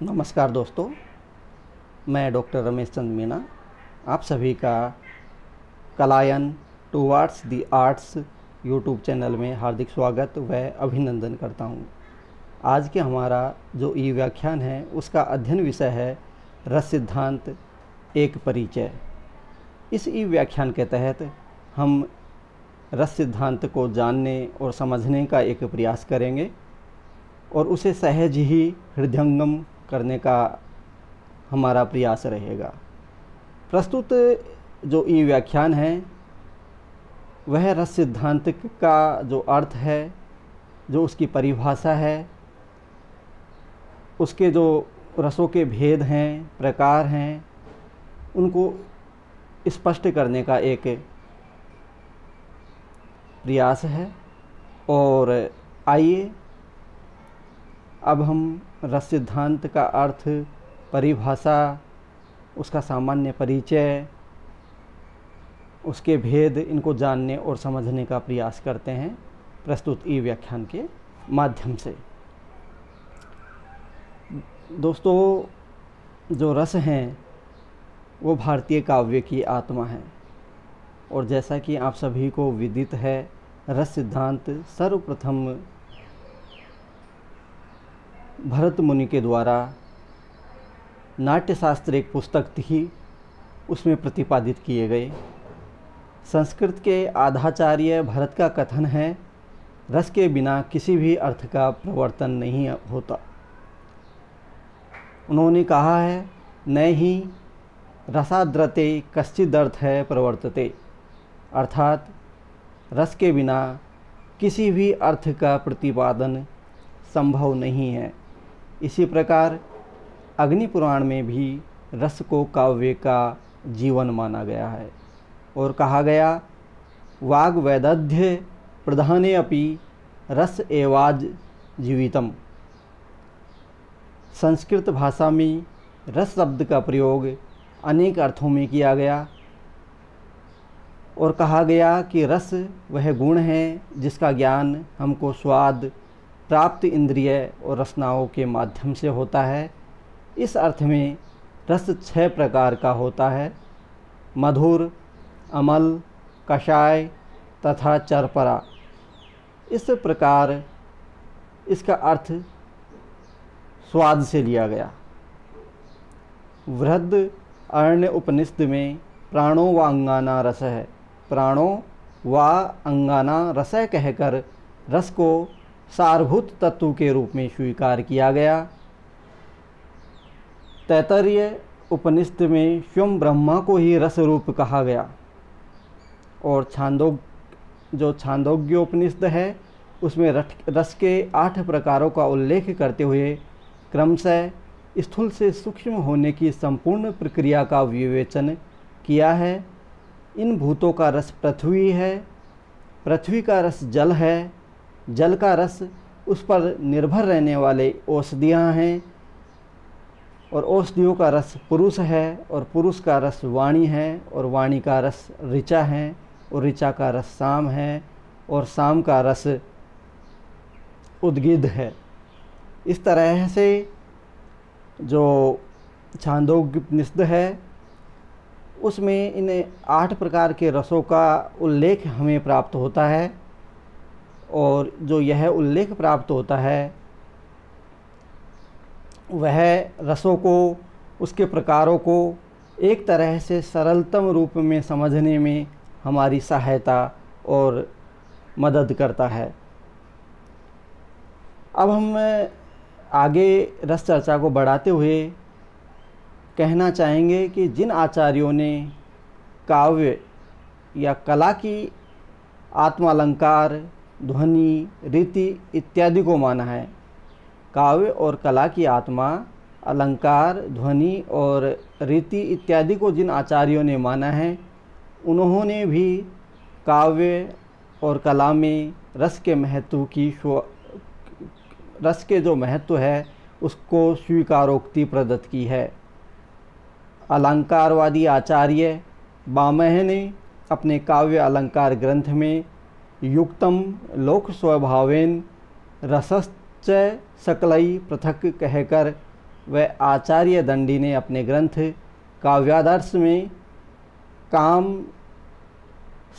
नमस्कार दोस्तों, मैं डॉक्टर रमेश चंद मीना आप सभी का कलायन towards the arts YouTube channel में हार्दिक स्वागत व अभिनंदन करता हूं। आज के हमारा जो ई व्याख्यान है उसका अध्ययन विषय है रस सिद्धांत एक परिचय। इस ई व्याख्यान के तहत हम रस सिद्धांत को जानने और समझने का एक प्रयास करेंगे और उसे सहज ही हृदयंगम करने का हमारा प्रयास रहेगा। प्रस्तुत जो ई व्याख्यान है वह रस सिद्धांत का जो अर्थ है, जो उसकी परिभाषा है, उसके जो रसों के भेद हैं, प्रकार हैं, उनको स्पष्ट करने का एक प्रयास है। और आइए अब हम रस सिद्धांत का अर्थ, परिभाषा, उसका सामान्य परिचय, उसके भेद, इनको जानने और समझने का प्रयास करते हैं प्रस्तुत ई व्याख्यान के माध्यम से। दोस्तों, जो रस हैं वो भारतीय काव्य की आत्मा है और जैसा कि आप सभी को विदित है, रस सिद्धांत सर्वप्रथम भरत मुनि के द्वारा नाट्यशास्त्र एक पुस्तक थी, उसमें प्रतिपादित किए गए। संस्कृत के आधाचार्य भरत का कथन है, रस के बिना किसी भी अर्थ का प्रवर्तन नहीं होता। उन्होंने कहा है, न ही रसाद्रते कश्चिदर्थ है प्रवर्तते, अर्थात रस के बिना किसी भी अर्थ का प्रतिपादन संभव नहीं है। इसी प्रकार अग्नि पुराण में भी रस को काव्य का जीवन माना गया है और कहा गया, वाग वैदध्य प्रधाने अपि रस एवाज जीवितम। संस्कृत भाषा में रस शब्द का प्रयोग अनेक अर्थों में किया गया और कहा गया कि रस वह गुण है जिसका ज्ञान हमको स्वाद, प्राप्त इंद्रिय और रसनाओं के माध्यम से होता है। इस अर्थ में रस 6 प्रकार का होता है: मधुर, अमल, कषाय तथा चरपरा। इस प्रकार इसका अर्थ स्वाद से लिया गया। वृहद अरण्य उपनिषद में प्राणो व अंगाना रस है, प्राणो व अंगाना रस कहकर रस को सारभूत तत्व के रूप में स्वीकार किया गया। तैत्तरीय उपनिषद में स्वयं ब्रह्मा को ही रस रूप कहा गया और छांदोग्य उपनिषद है उसमें रस के 8 प्रकारों का उल्लेख करते हुए क्रमशः स्थूल से सूक्ष्म होने की संपूर्ण प्रक्रिया का विवेचन किया है। इन भूतों का रस पृथ्वी है, पृथ्वी का रस जल है, जल का रस उस पर निर्भर रहने वाले औषधियाँ हैं और औषधियों का रस पुरुष है और पुरुष का रस वाणी है और वाणी का रस ऋचा है और ऋचा का रस साम है और साम का रस उद्गिध है। इस तरह से जो छांदोग्य उपनिषद है उसमें इन 8 प्रकार के रसों का उल्लेख हमें प्राप्त होता है और जो यह उल्लेख प्राप्त होता है वह रसों को, उसके प्रकारों को एक तरह से सरलतम रूप में समझने में हमारी सहायता और मदद करता है। अब हम आगे रस चर्चा को बढ़ाते हुए कहना चाहेंगे कि जिन आचार्यों ने काव्य या कला की आत्मालंकार, ध्वनि, रीति इत्यादि को माना है, काव्य और कला की आत्मा, अलंकार, ध्वनि और रीति इत्यादि को जिन आचार्यों ने माना है, उन्होंने भी काव्य और कला में रस के जो महत्व है उसको स्वीकारोक्ति प्रदत्त की है। अलंकारवादी आचार्य बामह ने अपने काव्य अलंकार ग्रंथ में युक्तम लोक स्वभावेन रसश्च सकलई पृथक कहकर व आचार्य दंडी ने अपने ग्रंथ काव्यादर्श में काम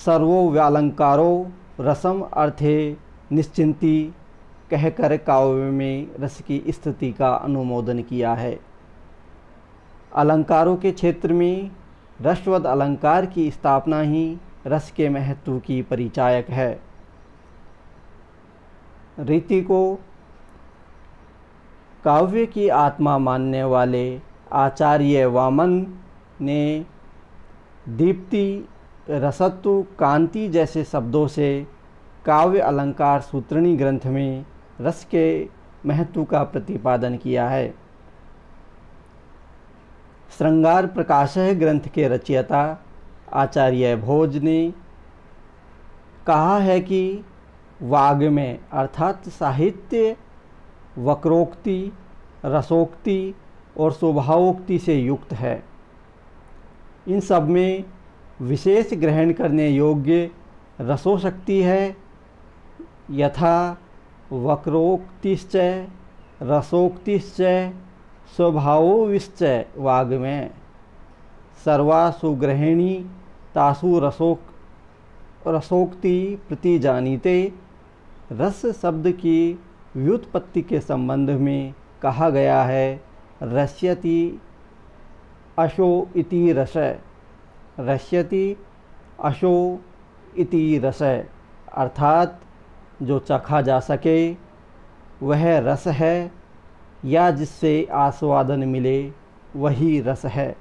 सर्वो व्यालंकारो रसम अर्थे निश्चिंती कहकर काव्य में रस की स्थिति का अनुमोदन किया है। अलंकारों के क्षेत्र में रसवद अलंकार की स्थापना ही रस के महत्व की परिचायक है। रीति को काव्य की आत्मा मानने वाले आचार्य वामन ने दीप्ति, रसत्व, कांति जैसे शब्दों से काव्य अलंकार सूत्रणि ग्रंथ में रस के महत्व का प्रतिपादन किया है। श्रृंगार प्रकाशः ग्रंथ के रचयिता आचार्य भोज ने कहा है कि वाग्मय अर्थात साहित्य वक्रोक्ति, रसोक्ति और स्वभावोक्ति से युक्त है। इन सब में विशेष ग्रहण करने योग्य रसोशक्ति है। यथा वक्रोक्तिश्च रसोक्तिश्च स्वभावोविश्च वाग्मय सर्वासु ग्रहिणी तासु रसोक्ति प्रतिजानीते। रस शब्द की व्युत्पत्ति के संबंध में कहा गया है रस्यति अशो इति रस, रस्यति अशो इति रस अर्थात जो चखा जा सके वह रस है या जिससे आस्वादन मिले वही रस है।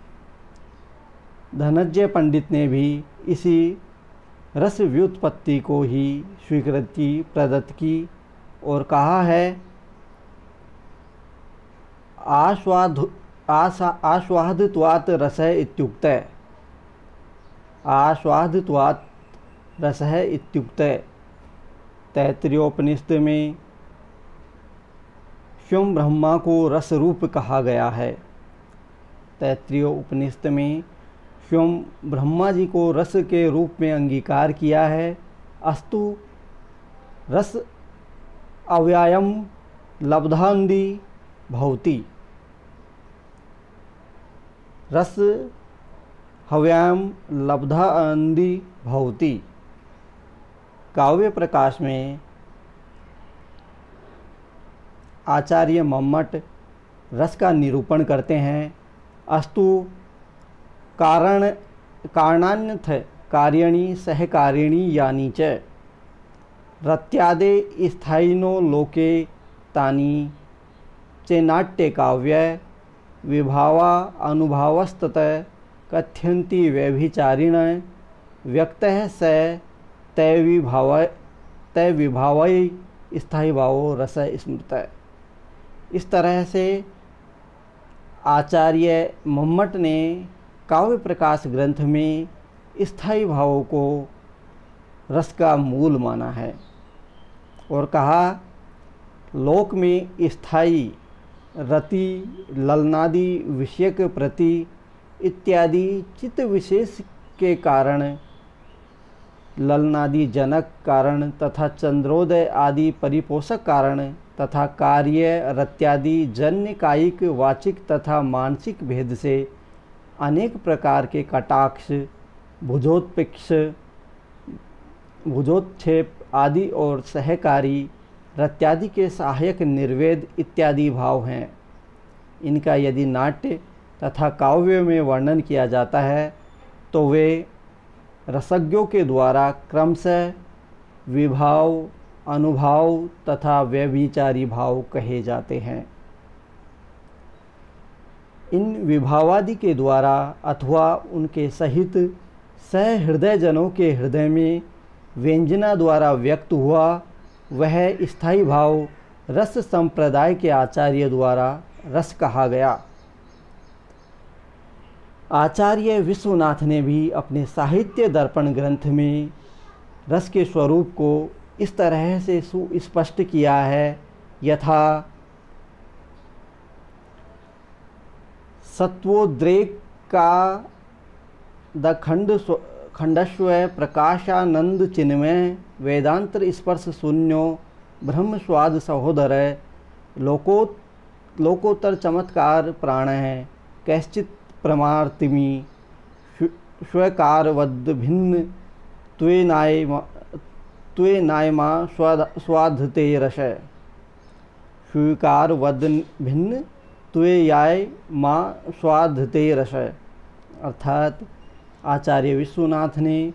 धनंजय पंडित ने भी इसी रस व्युत्पत्ति को ही स्वीकृति प्रदत्त की और कहा है आस्वादत्वात् रसः इत्युक्तः, आस्वादत्वात् रसः इत्युक्तः। तैत्तिरीयोपनिषद में स्वयं ब्रह्मा को रस रूप कहा गया है। तैत्तिरीय उपनिषद में स्वयं ब्रह्मा जी को रस के रूप में अंगीकार किया है। अस्तु रस अव्ययम लब्धांदी भवति, रस हव्याम लब्धांदी भवति। काव्य प्रकाश में आचार्य मम्मट रस का निरूपण करते हैं। अस्तु कारणान्यथ कार्यणी सहकारिणी यानी च रत्यादे स्थायिनो लोके तानि चेनाट्य काव्य विभावा अनुभावस्तत कथ्यन्ति व्यभिचारिण व्यक्तः स तय विभावै स्थायी भावो रस स्मृत। इस तरह से आचार्य मम्मट ने काव्य प्रकाश ग्रंथ में स्थायी भावों को रस का मूल माना है और कहा लोक में स्थायी रति ललनादि विषयक प्रति इत्यादि चित्त विशेष के कारण ललनादि जनक कारण तथा चंद्रोदय आदि परिपोषक कारण तथा कार्य रत्यादि जन्य कायिक वाचिक तथा मानसिक भेद से अनेक प्रकार के कटाक्ष भुजोत्प्रेक्ष भुजोत्क्षेप आदि और सहकारी रत्यादि के सहायक निर्वेद इत्यादि भाव हैं। इनका यदि नाट्य तथा काव्य में वर्णन किया जाता है तो वे रसज्ञों के द्वारा क्रमशः विभाव अनुभाव तथा व्यभिचारी भाव कहे जाते हैं। इन विभावादि के द्वारा अथवा उनके सहित सहृदय जनों के हृदय में व्यंजना द्वारा व्यक्त हुआ वह स्थायी भाव रस संप्रदाय के आचार्य द्वारा रस कहा गया। आचार्य विश्वनाथ ने भी अपने साहित्य दर्पण ग्रंथ में रस के स्वरूप को इस तरह से सुस्पष्ट किया है। यथा सत्वोद्रेक का द खंडस्व प्रकाशानंद चिन्मय वेदांतर स्पर्श शून्यो ब्रह्म स्वाद सहोदर लोकोत्तर चमत्कार प्राण है। कैश्चित् प्रमार्तिमी स्वेकारवद् भिन्न त्वे नायमा स्वाधते रश। स्वीकारवद् भिन्न त्वे याय माँ स्वाधते रश। अर्थात आचार्य विश्वनाथ ने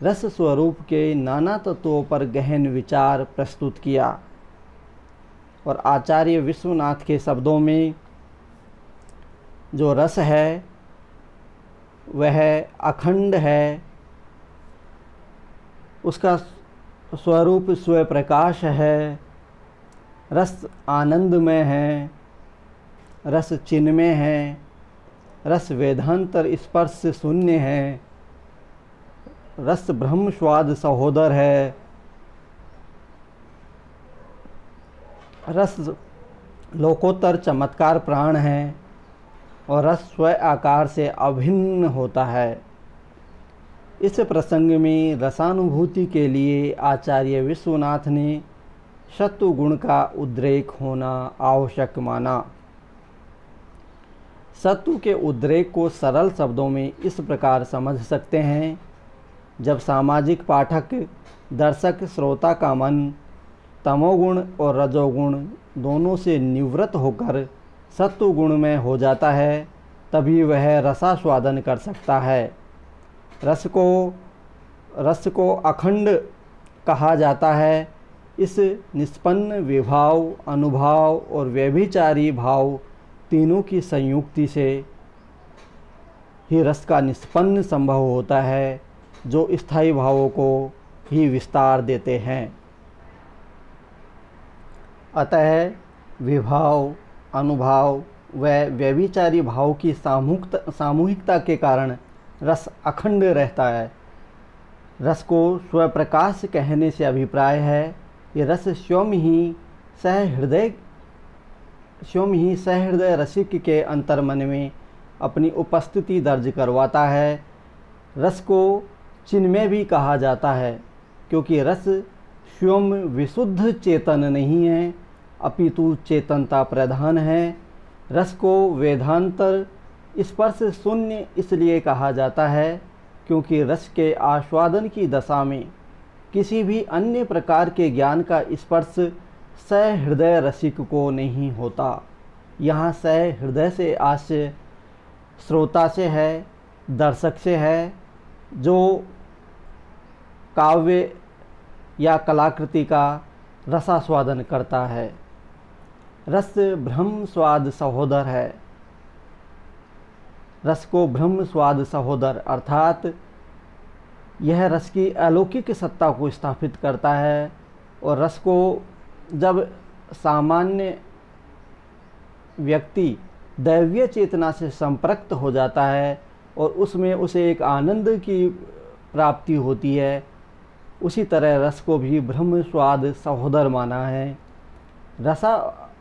रस स्वरूप के नाना तत्वों पर गहन विचार प्रस्तुत किया और आचार्य विश्वनाथ के शब्दों में जो रस है वह अखंड है, उसका स्वरूप स्वयं प्रकाश है, रस आनंदमय है, रस चिन्मय है, रस वेदांतर स्पर्श से शून्य है, रस ब्रह्म स्वाद सहोदर है, रस लोकोत्तर चमत्कार प्राण है और रस स्वयं आकार से अभिन्न होता है। इस प्रसंग में रसानुभूति के लिए आचार्य विश्वनाथ ने सत्व गुण का उद्रेक होना आवश्यक माना। सत्व के उद्रेक को सरल शब्दों में इस प्रकार समझ सकते हैं, जब सामाजिक पाठक, दर्शक, श्रोता का मन तमोगुण और रजोगुण दोनों से निवृत्त होकर सत्व गुण में हो जाता है, तभी वह रसास्वादन कर सकता है। रस को अखंड कहा जाता है। इस निष्पन्न विभाव, अनुभाव और व्यभिचारी भाव तीनों की संयुक्ति से ही रस का निष्पन्न संभव होता है, जो स्थायी भावों को ही विस्तार देते हैं। अतः विभाव, अनुभाव व व्यभिचारी भाव की सामूहिकता के कारण रस अखंड रहता है। रस को स्वप्रकाश कहने से अभिप्राय है कि रस स्वयं ही सहृदय रसिक के अंतर्मन में अपनी उपस्थिति दर्ज करवाता है। रस को चिन्मय भी कहा जाता है, क्योंकि रस स्वयं विशुद्ध चेतन नहीं है, अपितु चेतनता प्रधान है। रस को वेदांतर स्पर्श शून्य इसलिए कहा जाता है, क्योंकि रस के आस्वादन की दशा में किसी भी अन्य प्रकार के ज्ञान का स्पर्श सहृदय रसिक को नहीं होता। यहाँ सहृदय से आशय श्रोता से है, दर्शक से है, जो काव्य या कलाकृति का रसास्वादन करता है। रस ब्रह्म स्वाद सहोदर है। रस को ब्रह्म स्वाद सहोदर अर्थात यह रस की अलौकिक सत्ता को स्थापित करता है, और रस को जब सामान्य व्यक्ति दैवीय चेतना से संपृक्त हो जाता है और उसमें उसे एक आनंद की प्राप्ति होती है, उसी तरह रस को भी ब्रह्म स्वाद सहोदर माना है। रसा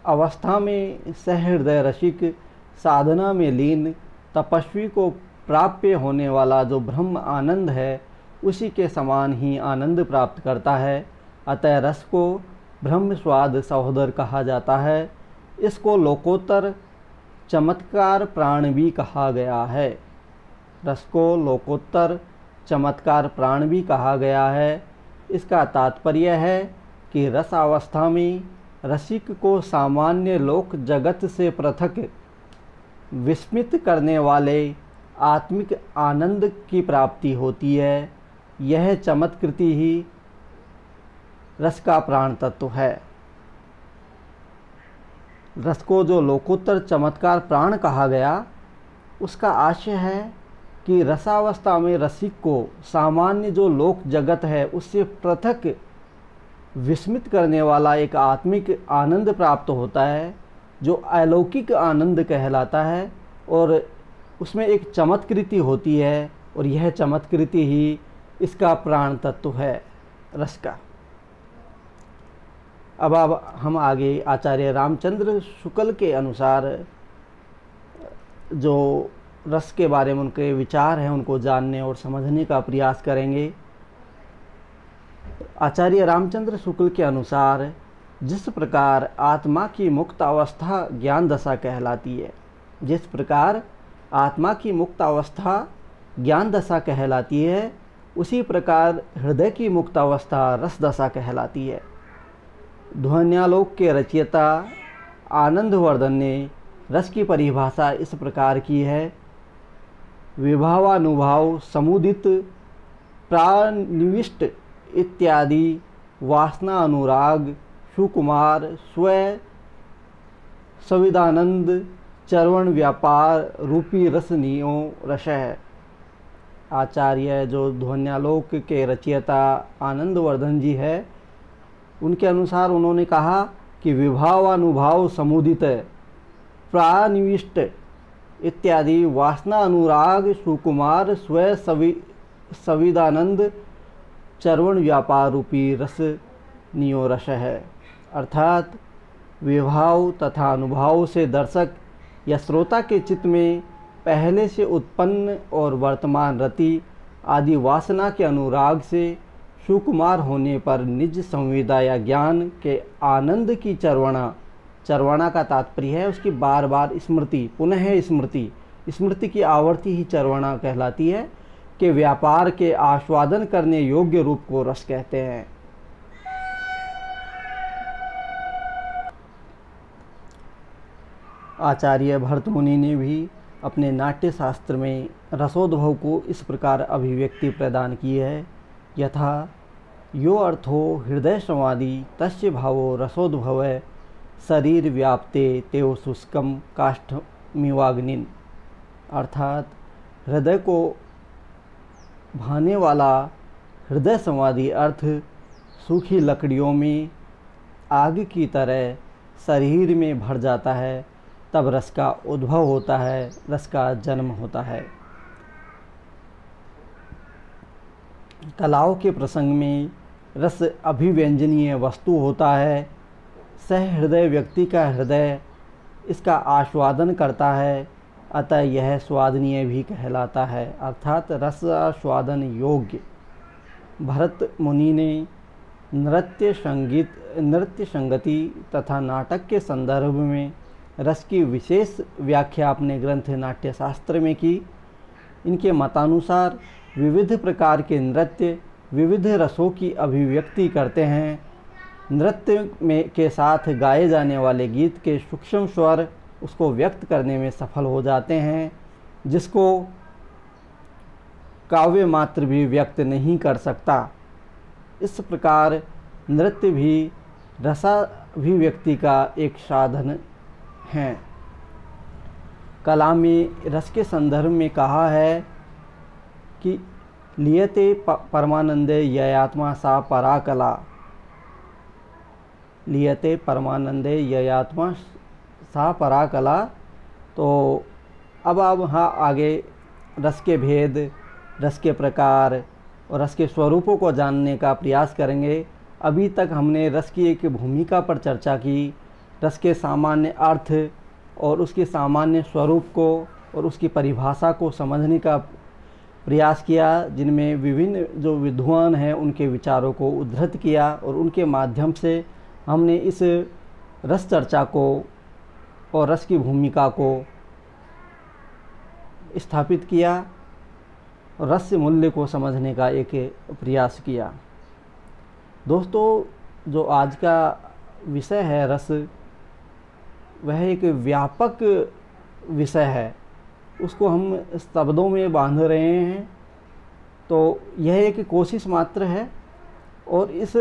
अवस्था में सहृदय रसिक साधना में लीन तपस्वी को प्राप्य होने वाला जो ब्रह्म आनंद है, उसी के समान ही आनंद प्राप्त करता है। अतः रस को ब्रह्म स्वाद सहोदर कहा जाता है। इसको लोकोत्तर चमत्कार प्राण भी कहा गया है। रस को लोकोत्तर चमत्कार प्राण भी कहा गया है। इसका तात्पर्य है कि रस अवस्था में रसिक को सामान्य लोक जगत से पृथक विस्मित करने वाले आत्मिक आनंद की प्राप्ति होती है। यह चमत्कृति ही रस का प्राण तत्व है। रस को जो लोकोत्तर चमत्कार प्राण कहा गया, उसका आशय है कि रसावस्था में रसिक को सामान्य जो लोक जगत है उससे पृथक विस्मित करने वाला एक आत्मिक आनंद प्राप्त होता है, जो अलौकिक आनंद कहलाता है, और उसमें एक चमत्कृति होती है, और यह चमत्कृति ही इसका प्राण तत्व है रस का। अब हम आगे आचार्य रामचंद्र शुक्ल के अनुसार जो रस के बारे में उनके विचार हैं उनको जानने और समझने का प्रयास करेंगे। आचार्य रामचंद्र शुक्ल के अनुसार जिस प्रकार आत्मा की मुक्त अवस्था ज्ञान दशा कहलाती है, जिस प्रकार आत्मा की मुक्त अवस्था ज्ञान दशा कहलाती है, उसी प्रकार हृदय की मुक्त अवस्था रस दशा कहलाती है। ध्वन्यालोक के रचयिता आनंदवर्धन ने रस की परिभाषा इस प्रकार की है: विभावानुभाव समुदित प्रानिविष्ट इत्यादि वासना अनुराग सुकुमार स्वय सविदानंद चरवण व्यापार रूपी रसनियो रस है। आचार्य जो ध्वन्यालोक के रचयिता आनंदवर्धन जी है, उनके अनुसार उन्होंने कहा कि विभावानुभाव समुदित प्रानिविष्ट इत्यादि वासना अनुराग सुकुमार स्वय सविदानंद चरवण व्यापार रूपी रस नियो रस है। अर्थात विभाव तथा अनुभाव से दर्शक या श्रोता के चित्त में पहले से उत्पन्न और वर्तमान रति आदि वासना के अनुराग से सुकुमार होने पर निज संवेदा या ज्ञान के आनंद की चरवणा का तात्पर्य है उसकी बार बार स्मृति, पुनः स्मृति की आवर्ती ही चरवणा कहलाती है, के व्यापार के आस्वादन करने योग्य रूप को रस कहते हैं। आचार्य भरतमुनि ने भी अपने नाट्य शास्त्र में रसोद्भव को इस प्रकार अभिव्यक्ति प्रदान की है: यथा यो अर्थो हृदय समाधि तस्य भावो रसोद्भव शरीर व्याप्ते तेव शुष्कम काष्ठमिवाग्निन। अर्थात हृदय को भाने वाला हृदय समाधि अर्थ सूखी लकड़ियों में आग की तरह शरीर में भर जाता है, तब रस का उद्भव होता है, रस का जन्म होता है। कलाओं के प्रसंग में रस अभिव्यंजनीय वस्तु होता है। सह हृदय व्यक्ति का हृदय इसका आस्वादन करता है, अतः यह स्वादनीय भी कहलाता है, अर्थात रस आस्वादन योग्य। भरत मुनि ने नृत्य संगति तथा नाटक के संदर्भ में रस की विशेष व्याख्या अपने ग्रंथ नाट्यशास्त्र में की। इनके मतानुसार विविध प्रकार के नृत्य विविध रसों की अभिव्यक्ति करते हैं। नृत्य में के साथ गाए जाने वाले गीत के सूक्ष्म स्वर उसको व्यक्त करने में सफल हो जाते हैं, जिसको काव्य मात्र भी व्यक्त नहीं कर सकता। इस प्रकार नृत्य भी रसाभिव्यक्ति का एक साधन है। कला में रस के संदर्भ में कहा है कि लियते परमानंदे ययात्मा सा परा कला, लियते परमानंदे ययात्मा सा परा कला। तो अब हाँ आगे रस के भेद, रस के प्रकार और रस के स्वरूपों को जानने का प्रयास करेंगे। अभी तक हमने रस की एक भूमिका पर चर्चा की, रस के सामान्य अर्थ और उसके सामान्य स्वरूप को और उसकी परिभाषा को समझने का प्रयास किया, जिनमें विभिन्न जो विद्वान हैं उनके विचारों को उद्धृत किया और उनके माध्यम से हमने इस रस चर्चा को और रस की भूमिका को स्थापित किया और रस मूल्य को समझने का एक प्रयास किया। दोस्तों, जो आज का विषय है रस, वह एक व्यापक विषय है, उसको हम शब्दों में बांध रहे हैं, तो यह एक कोशिश मात्र है। और इस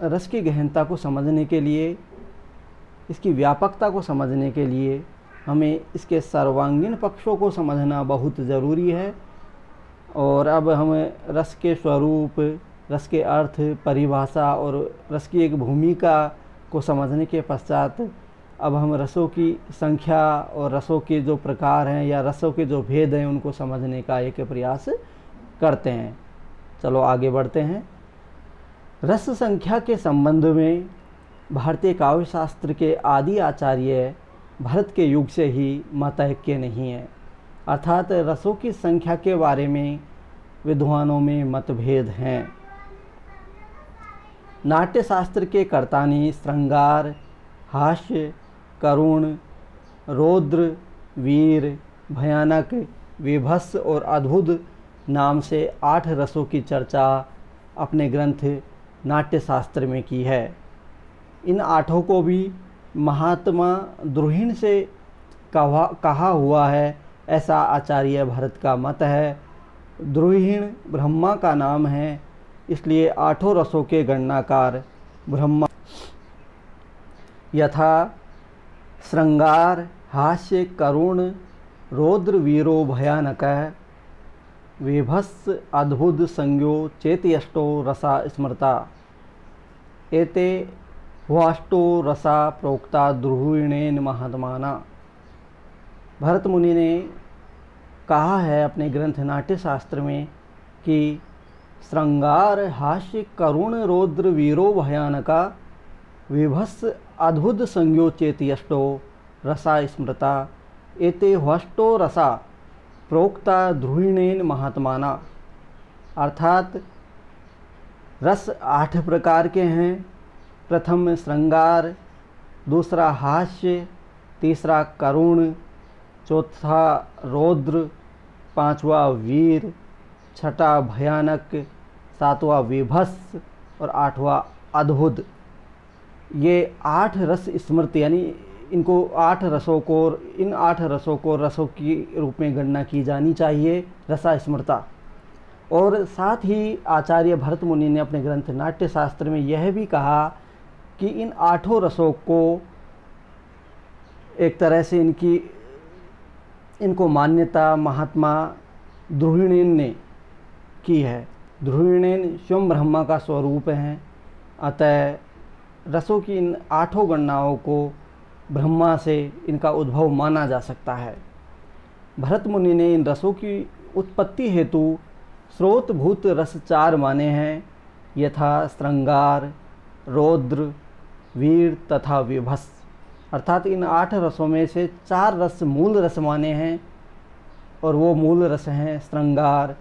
रस की गहनता को समझने के लिए, इसकी व्यापकता को समझने के लिए हमें इसके सर्वांगीण पक्षों को समझना बहुत ज़रूरी है। और अब हम रस के स्वरूप, रस के अर्थ, परिभाषा और रस की एक भूमिका को समझने के पश्चात अब हम रसों की संख्या और रसों के जो प्रकार हैं या रसों के जो भेद हैं उनको समझने का एक प्रयास करते हैं। चलो आगे बढ़ते हैं। रस संख्या के संबंध में भारतीय काव्य शास्त्र के आदि आचार्य भरत के युग से ही मतैक्य नहीं है, अर्थात रसों की संख्या के बारे में विद्वानों में मतभेद हैं। नाट्यशास्त्र के कर्ता ने श्रृंगार, हास्य, करुण, रौद्र, वीर, भयानक, विभत्स और अद्भुत नाम से 8 रसों की चर्चा अपने ग्रंथ नाट्यशास्त्र में की है। इन 8 को भी महात्मा द्रोहिण से कहा हुआ है, ऐसा आचार्य भरत का मत है। द्रोहिण ब्रह्मा का नाम है, इसलिए 8 रसों के गणनाकार ब्रह्मा यथा श्रृंगार, हास्य, करुण, रौद्र, वीरो, भयानक, विभत्स, अद्भुत, संज्ञो, चेत्यष्टो रसा स्मृता, एते ह्वाष्टो रसा प्रोक्ता द्रोहिणेन महात्माना। भरत मुनि ने कहा है अपने ग्रंथ नाट्यशास्त्र में कि श्रृंगार, हास्य, करुण, रौद्र, वीरो, भयानका, विभत्स, अद्भुत, संज्ञो, चेत्यष्टो रसा स्मृता, एते ह्वष्टो रसा प्रोक्ता द्रोहिणेन महात्माना। अर्थात रस 8 प्रकार के हैं। प्रथम श्रृंगार, दूसरा हास्य, तीसरा करुण, चौथा रौद्र, 5वां वीर, 6वां भयानक, 7वां विभत्स और 8वां अद्भुत। ये 8 रस स्मृति, यानी इनको 8 रसों को, इन 8 रसों को रसों की रूप में गणना की जानी चाहिए, रसा स्मृता। और साथ ही आचार्य भरत मुनि ने अपने ग्रंथ नाट्यशास्त्र में यह भी कहा कि इन 8 रसों को एक तरह से इनको मान्यता महात्मा द्रोहिणेन ने की है। द्रोहिणेन स्वयं ब्रह्मा का स्वरूप हैं, अतः रसों की इन 8 गणनाओं को ब्रह्मा से इनका उद्भव माना जा सकता है। भरत मुनि ने इन रसों की उत्पत्ति हेतु स्रोतभूत रस 4 माने हैं, यथा श्रृंगार, रौद्र, वीर तथा विभत्स। अर्थात इन 8 रसों में से 4 रस मूल रस माने हैं, और वो मूल रस हैं श्रृंगार,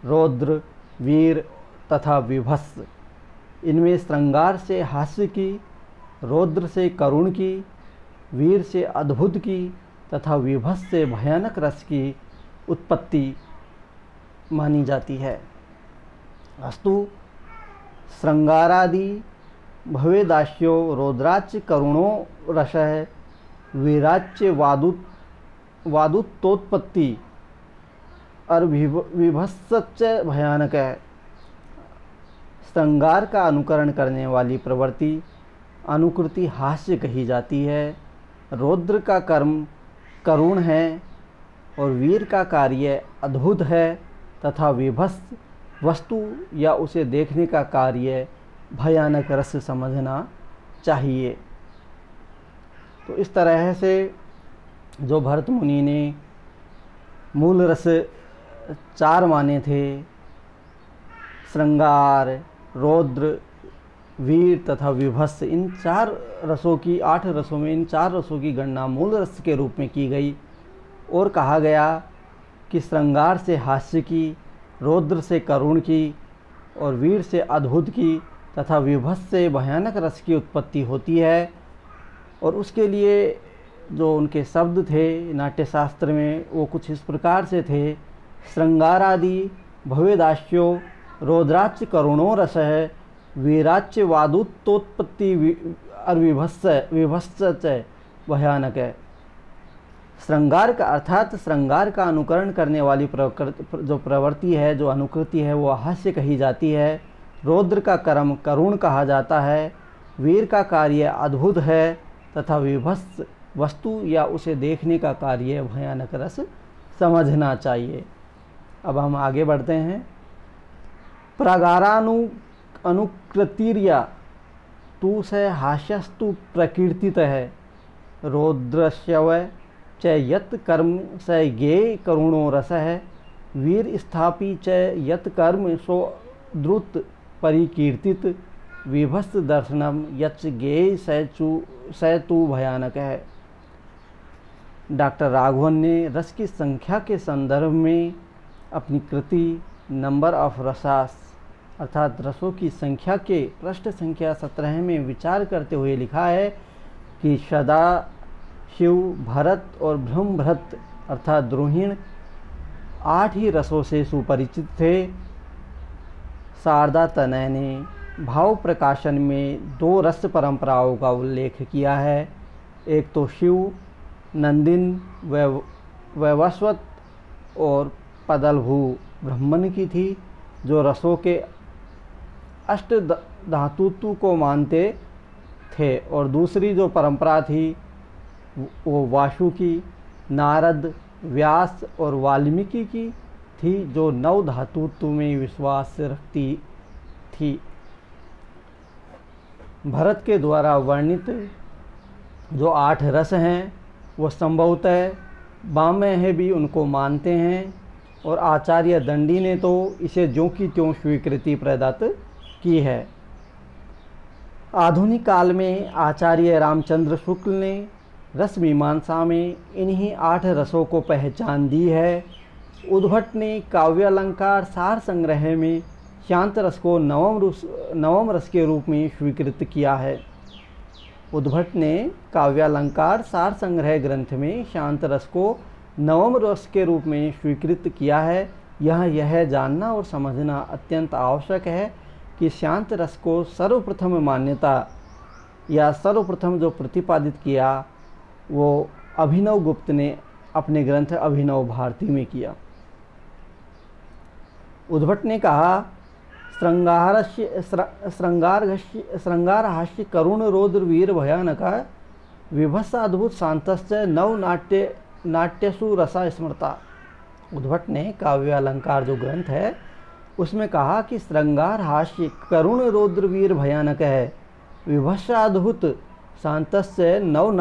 रौद्र, वीर तथा विभत्स। इनमें श्रृंगार से हास्य की, रौद्र से करुण की, वीर से अद्भुत की तथा विभत्स से भयानक रस की उत्पत्ति मानी जाती है। अस्तु श्रृंगारादि भवेदास्यो रौद्राच्य करुणो रसः वीराच्य वादुत्तोत्पत्ति और विभत्सच भयानक है। श्रृंगार का अनुकरण करने वाली प्रवृत्ति अनुकृति हास्य कही जाती है। रौद्र का कर्म करुण है और वीर का कार्य अद्भुत है तथा विभत्स वस्तु या उसे देखने का कार्य भयानक रस समझना चाहिए। तो इस तरह से जो भरत मुनि ने मूल रस 4 माने थे, श्रृंगार, रौद्र, वीर तथा विभत्स, इन 4 रसों की, 8 रसों में इन 4 रसों की गणना मूल रस के रूप में की गई और कहा गया कि श्रृंगार से हास्य की, रौद्र से करुण की और वीर से अद्भुत की तथा विभत्स से भयानक रस की उत्पत्ति होती है। और उसके लिए जो उनके शब्द थे नाट्यशास्त्र में वो कुछ इस प्रकार से थे: श्रृंगारादि भवेदास्यो रौद्राच्य करुणो रसः वीराच्य वादुत्तोत्पत्ति और विभत्स भयानक है। श्रृंगार का अर्थात श्रृंगार का अनुकरण करने वाली जो प्रवृत्ति है, जो अनुकृति है, वो हास्य कही जाती है। रौद्र का कर्म करुण कहा जाता है, वीर का कार्य अद्भुत है तथा विभत्स वस्तु या उसे देखने का कार्य भयानक रस समझना चाहिए। अब हम आगे बढ़ते हैं। प्रागारानुकृतिर्या तु स हास्यस्तु प्रकीर्तितः रौद्रस्यव च यत् कर्म स ज्ञेय करुणो रसः वीर स्थापि च यत् कर्म सो द्रुत परिकीर्तित विभत्स दर्शनम यच्च ज्ञेय स तु भयानक है। डॉक्टर राघवन ने रस की संख्या के संदर्भ में अपनी कृति नंबर ऑफ रसास अर्थात रसों की संख्या के पृष्ठ संख्या 17 में विचार करते हुए लिखा है कि सदा शिव, भरत और ब्रह्मभरत अर्थात द्रोहिण 8 ही रसों से सुपरिचित थे। शारदा तनय ने भाव प्रकाशन में 2 रस परंपराओं का उल्लेख किया है। एक तो शिव, नंदिन, वैवस्वत और पदलभू ब्राह्मण की थी, जो रसों के अष्ट धातुत्व को मानते थे, और दूसरी जो परंपरा थी वो वासुकी, नारद, व्यास और वाल्मीकि की थी, जो 9 धातुत्व में विश्वास रखती थी। भरत के द्वारा वर्णित जो 8 रस हैं वो संभवतः वामय भी उनको मानते हैं, और आचार्य दंडी ने तो इसे ज्यों की त्यों स्वीकृति प्रदत्त की है। आधुनिक काल में आचार्य रामचंद्र शुक्ल ने रस मीमांसा में इन्हीं 8 रसों को पहचान दी है। उद्भट ने काव्यालंकार सार संग्रह में शांत रस को नवम रस के रूप में स्वीकृत किया है। उद्भट ने काव्यालंकार सार संग्रह ग्रंथ में शांत रस को नवम रस के रूप में स्वीकृत किया है। यह जानना और समझना अत्यंत आवश्यक है कि शांत रस को सर्वप्रथम मान्यता या सर्वप्रथम जो प्रतिपादित किया वो अभिनव गुप्त ने अपने ग्रंथ अभिनव भारती में किया। उद्भट ने कहा, श्रृंगार हास्य करुण रौद्र वीर भयानक विभत्स अद्भुत शांतश्च नव नाट्यसु रसा स्मृता। उद्भट ने काव्य अलंकार जो ग्रंथ है उसमें कहा कि श्रृंगार हास्य करुण रौद्र वीर भयानक है, विभत्स अद्भुत शांतश्च नव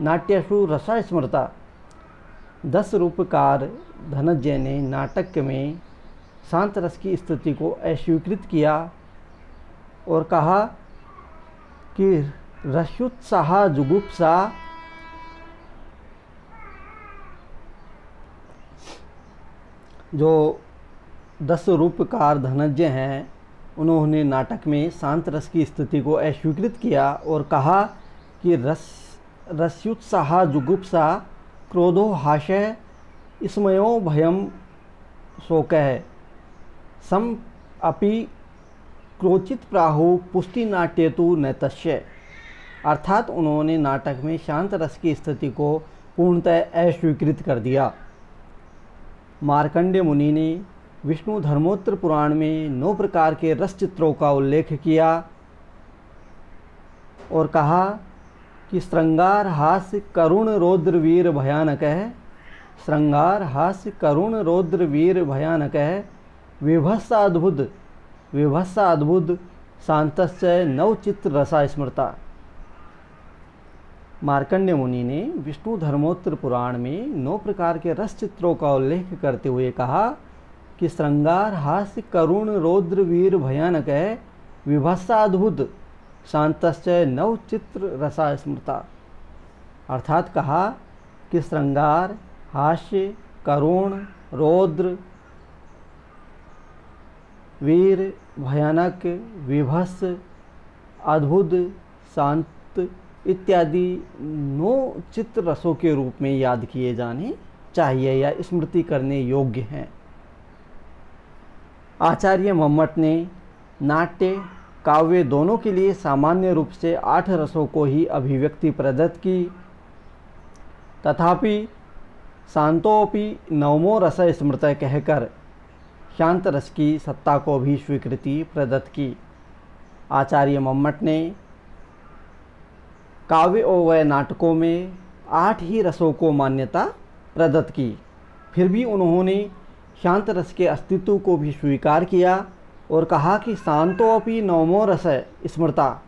नाट्यसु रसा स्मृता। 10 रूपकार धनंजय ने नाटक में शांत रस की स्थिति को अस्वीकृत किया और कहा कि रस्युत्साह जुगुप्सा जो 10 रूपकार धनंजय हैं उन्होंने नाटक में शांत रस की स्थिति को अस्वीकृत किया और कहा कि रस्युत्साह जुगुप्सा क्रोधो हास्य स्मयो भयम शोकः सम अपि क्रोचित प्राहु पुष्टि नाट्यतु नैतस्य। अर्थात उन्होंने नाटक में शांत रस की स्थिति को पूर्णतः अस्वीकृत कर दिया। मार्कंडेय मुनि ने विष्णु धर्मोत्तर पुराण में 9 प्रकार के रस चित्रों का उल्लेख किया और कहा कि श्रृंगार हास्य करुण रौद्र वीर भयानक है, श्रृंगार हास्य करुण रौद्र वीर भयानक है, विभत्स अद्भुत शांतश्च नव चित्र रसा स्मृता। मार्कंडेय मुनि ने विष्णु धर्मोत्तर पुराण में 9 प्रकार के रस चित्रों का उल्लेख करते हुए कहा कि श्रृंगार हास्य करुण रौद्र वीर भयानक है, विभत्स अद्भुत शांतश्च नव चित्र रसा स्मृता। अर्थात कहा कि श्रृंगार हास्य करुण रौद्र वीर भयानक विभत्स अद्भुत शांत इत्यादि 9 चित्र रसों के रूप में याद किए जाने चाहिए या स्मृति करने योग्य हैं। आचार्य मम्मट ने नाट्य काव्य दोनों के लिए सामान्य रूप से 8 रसों को ही अभिव्यक्ति प्रदत्त की, तथापि शांतोपि नवमो रस स्मृत कहकर शांत रस की सत्ता को भी स्वीकृति प्रदत्त की। आचार्य मम्मट ने काव्य और नाटकों में 8 ही रसों को मान्यता प्रदत्त की, फिर भी उन्होंने शांत रस के अस्तित्व को भी स्वीकार किया और कहा कि शांतोपि नवमो रस स्मृता,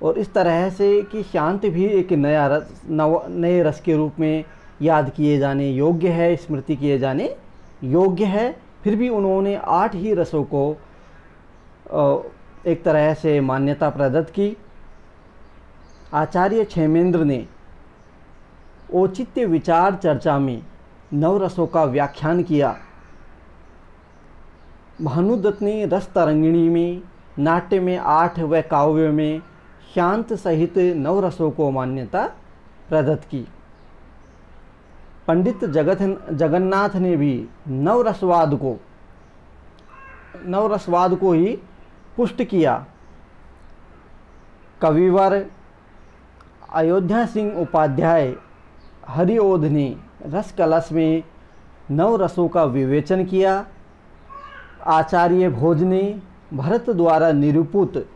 और इस तरह से कि शांत भी एक नए रस के रूप में याद किए जाने योग्य है, स्मृति किए जाने योग्य है। फिर भी उन्होंने 8 ही रसों को एक तरह से मान्यता प्रदत्त की। आचार्य क्षेमेंद्र ने औचित्य विचार चर्चा में 9 रसों का व्याख्यान किया। भानुदत्त ने रस तरंगिणी में, नाट्य में 8 व काव्य में शांत सहित 9 रसों को मान्यता प्रदत्त की। पंडित जगन्नाथ ने भी नवरसवाद को ही पुष्ट किया। कविवर अयोध्या सिंह उपाध्याय हरिओध ने रस कलश में 9 रसों का विवेचन किया। आचार्य भोज ने भरत द्वारा निरूपित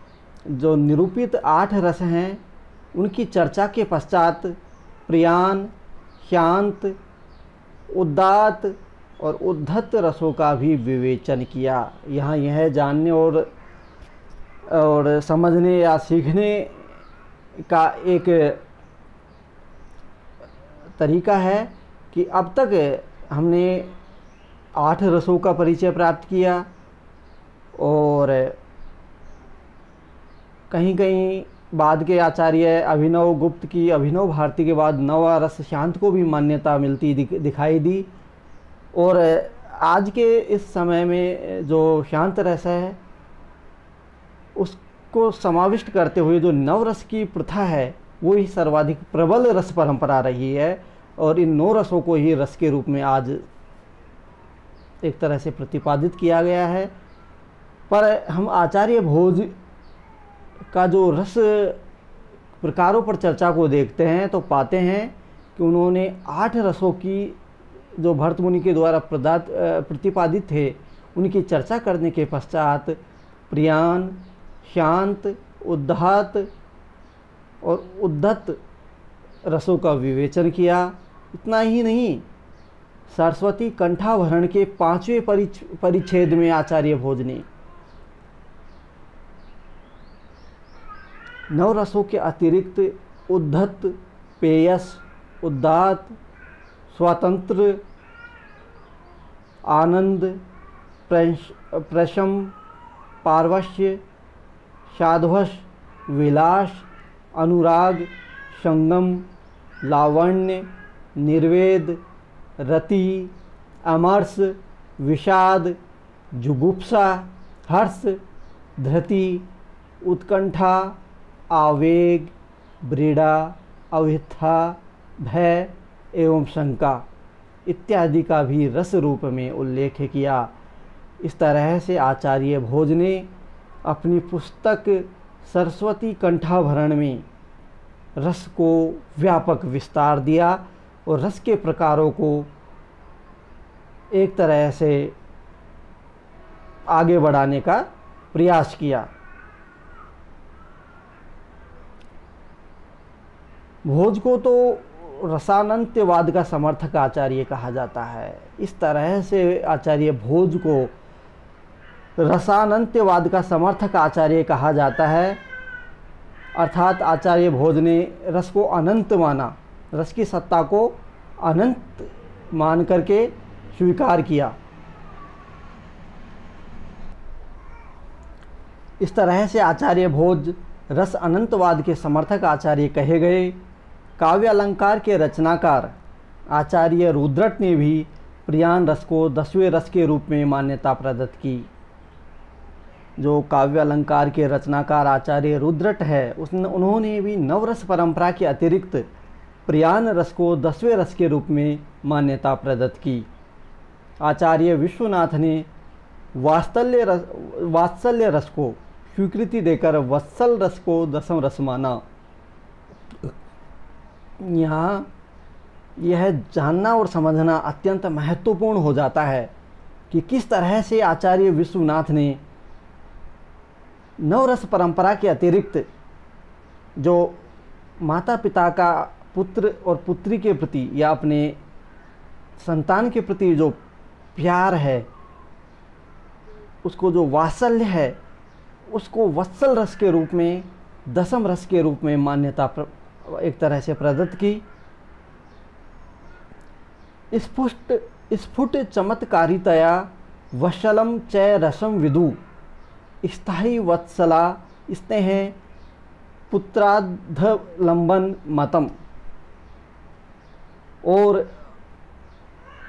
8 रस हैं, उनकी चर्चा के पश्चात प्रियान, शांत, उदात्त और उद्धत रसों का भी विवेचन किया। यहाँ यह जानने और समझने या सीखने का एक तरीका है कि अब तक हमने 8 रसों का परिचय प्राप्त किया और कहीं कहीं बाद के आचार्य अभिनव गुप्त की अभिनव भारती के बाद 9वां रस शांत को भी मान्यता मिलती दिखाई दी। और आज के इस समय में जो शांत रस है उसको समाविष्ट करते हुए जो नवरस की प्रथा है वो ही सर्वाधिक प्रबल रस परंपरा रही है और इन 9 रसों को ही रस के रूप में आज एक तरह से प्रतिपादित किया गया है। पर हम आचार्य भोज का जो रस प्रकारों पर चर्चा को देखते हैं तो पाते हैं कि उन्होंने 8 रसों की जो भरत मुनि के द्वारा प्रतिपादित थे उनकी चर्चा करने के पश्चात प्रियान, शांत, उदात्त और उद्धत रसों का विवेचन किया। इतना ही नहीं, सरस्वती कंठाभरण के 5वें परिच्छेद में आचार्य भोज ने 9 रसों के अतिरिक्त उद्धत, पेयस, उदात्त, स्वतंत्र, आनंद, प्रशम, पारवश्य, साध्वश, विलास, अनुराग, संगम, लावण्य, निर्वेद, रति, अमर्ष, विषाद, जुगुप्सा, हर्ष, धृति, उत्कंठा, आवेग, व्रीड़ा, अविथा, भय एवं शंका इत्यादि का भी रस रूप में उल्लेख किया। इस तरह से आचार्य भोज ने अपनी पुस्तक सरस्वती कंठाभरण में रस को व्यापक विस्तार दिया और रस के प्रकारों को एक तरह से आगे बढ़ाने का प्रयास किया। भोज को तो रसानंत्यवाद का समर्थक आचार्य कहा जाता है। इस तरह से आचार्य भोज को रसानंत्यवाद का समर्थक आचार्य कहा जाता है, अर्थात आचार्य भोज ने रस को अनंत माना, रस की सत्ता को अनंत मान करके स्वीकार किया। इस तरह से आचार्य भोज रस अनंतवाद के समर्थक आचार्य कहे गए। काव्य अलंकार के रचनाकार आचार्य रुद्रट ने भी प्रियान रस को 10वें रस के रूप में मान्यता प्रदत्त की। जो काव्य अलंकार के रचनाकार आचार्य रुद्रट है उन्होंने भी नवरस परंपरा के अतिरिक्त प्रियान रस को 10वें रस के रूप में मान्यता प्रदत्त की। आचार्य विश्वनाथ ने वात्सल्य रस को स्वीकृति देकर वत्सल रस को 10वां रस माना। यहाँ यह जानना और समझना अत्यंत महत्वपूर्ण हो जाता है कि किस तरह से आचार्य विश्वनाथ ने नवरस परंपरा के अतिरिक्त जो माता पिता का पुत्र और पुत्री के प्रति या अपने संतान के प्रति जो प्यार है, उसको जो वात्सल्य है, उसको वत्सल रस के रूप में 10वें रस के रूप में मान्यता एक तरह से प्रदत्त की। स्फुट चमत्कारितया वत्सलम च रसम विदु स्थायी वत्सला स्नेह पुत्राधलंबन मतम। और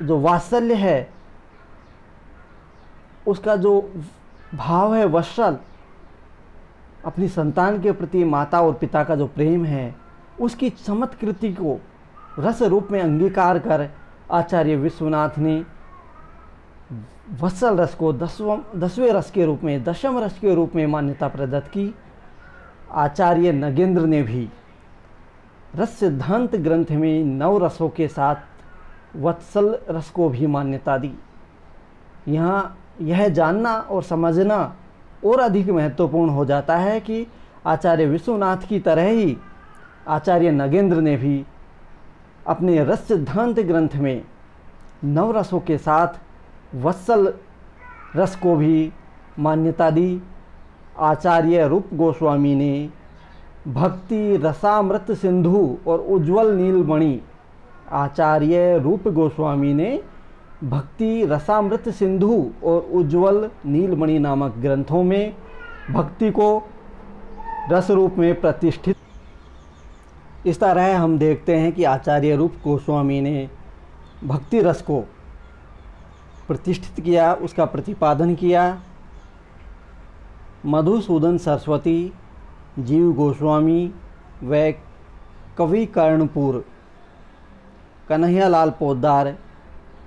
जो वात्सल्य है उसका जो भाव है वत्सल, अपनी संतान के प्रति माता और पिता का जो प्रेम है, उसकी चमत्कृति को रस रूप में अंगीकार कर आचार्य विश्वनाथ ने वत्सल रस को दसवें रस के रूप में, दशम रस के रूप में मान्यता प्रदत्त की। आचार्य नगेंद्र ने भी रस सिद्धांत ग्रंथ में 9 रसों के साथ वत्सल रस को भी मान्यता दी। यहाँ यह जानना और समझना और अधिक महत्वपूर्ण हो जाता है कि आचार्य विश्वनाथ की तरह ही आचार्य नगेंद्र ने भी अपने रस सिद्धांत ग्रंथ में 9 रसों के साथ वत्सल रस को भी मान्यता दी। आचार्य रूप गोस्वामी ने भक्ति रसामृत सिंधु और उज्ज्वल नीलमणि, आचार्य रूप गोस्वामी ने भक्ति रसामृत सिंधु और उज्ज्वल नीलमणि नामक ग्रंथों में भक्ति को रस रूप में प्रतिष्ठित। इस तरह हम देखते हैं कि आचार्य रूप गोस्वामी ने भक्ति रस को प्रतिष्ठित किया, उसका प्रतिपादन किया। मधुसूदन सरस्वती, जीव गोस्वामी व कवि कर्णपुर, कन्हैयालाल पोद्दार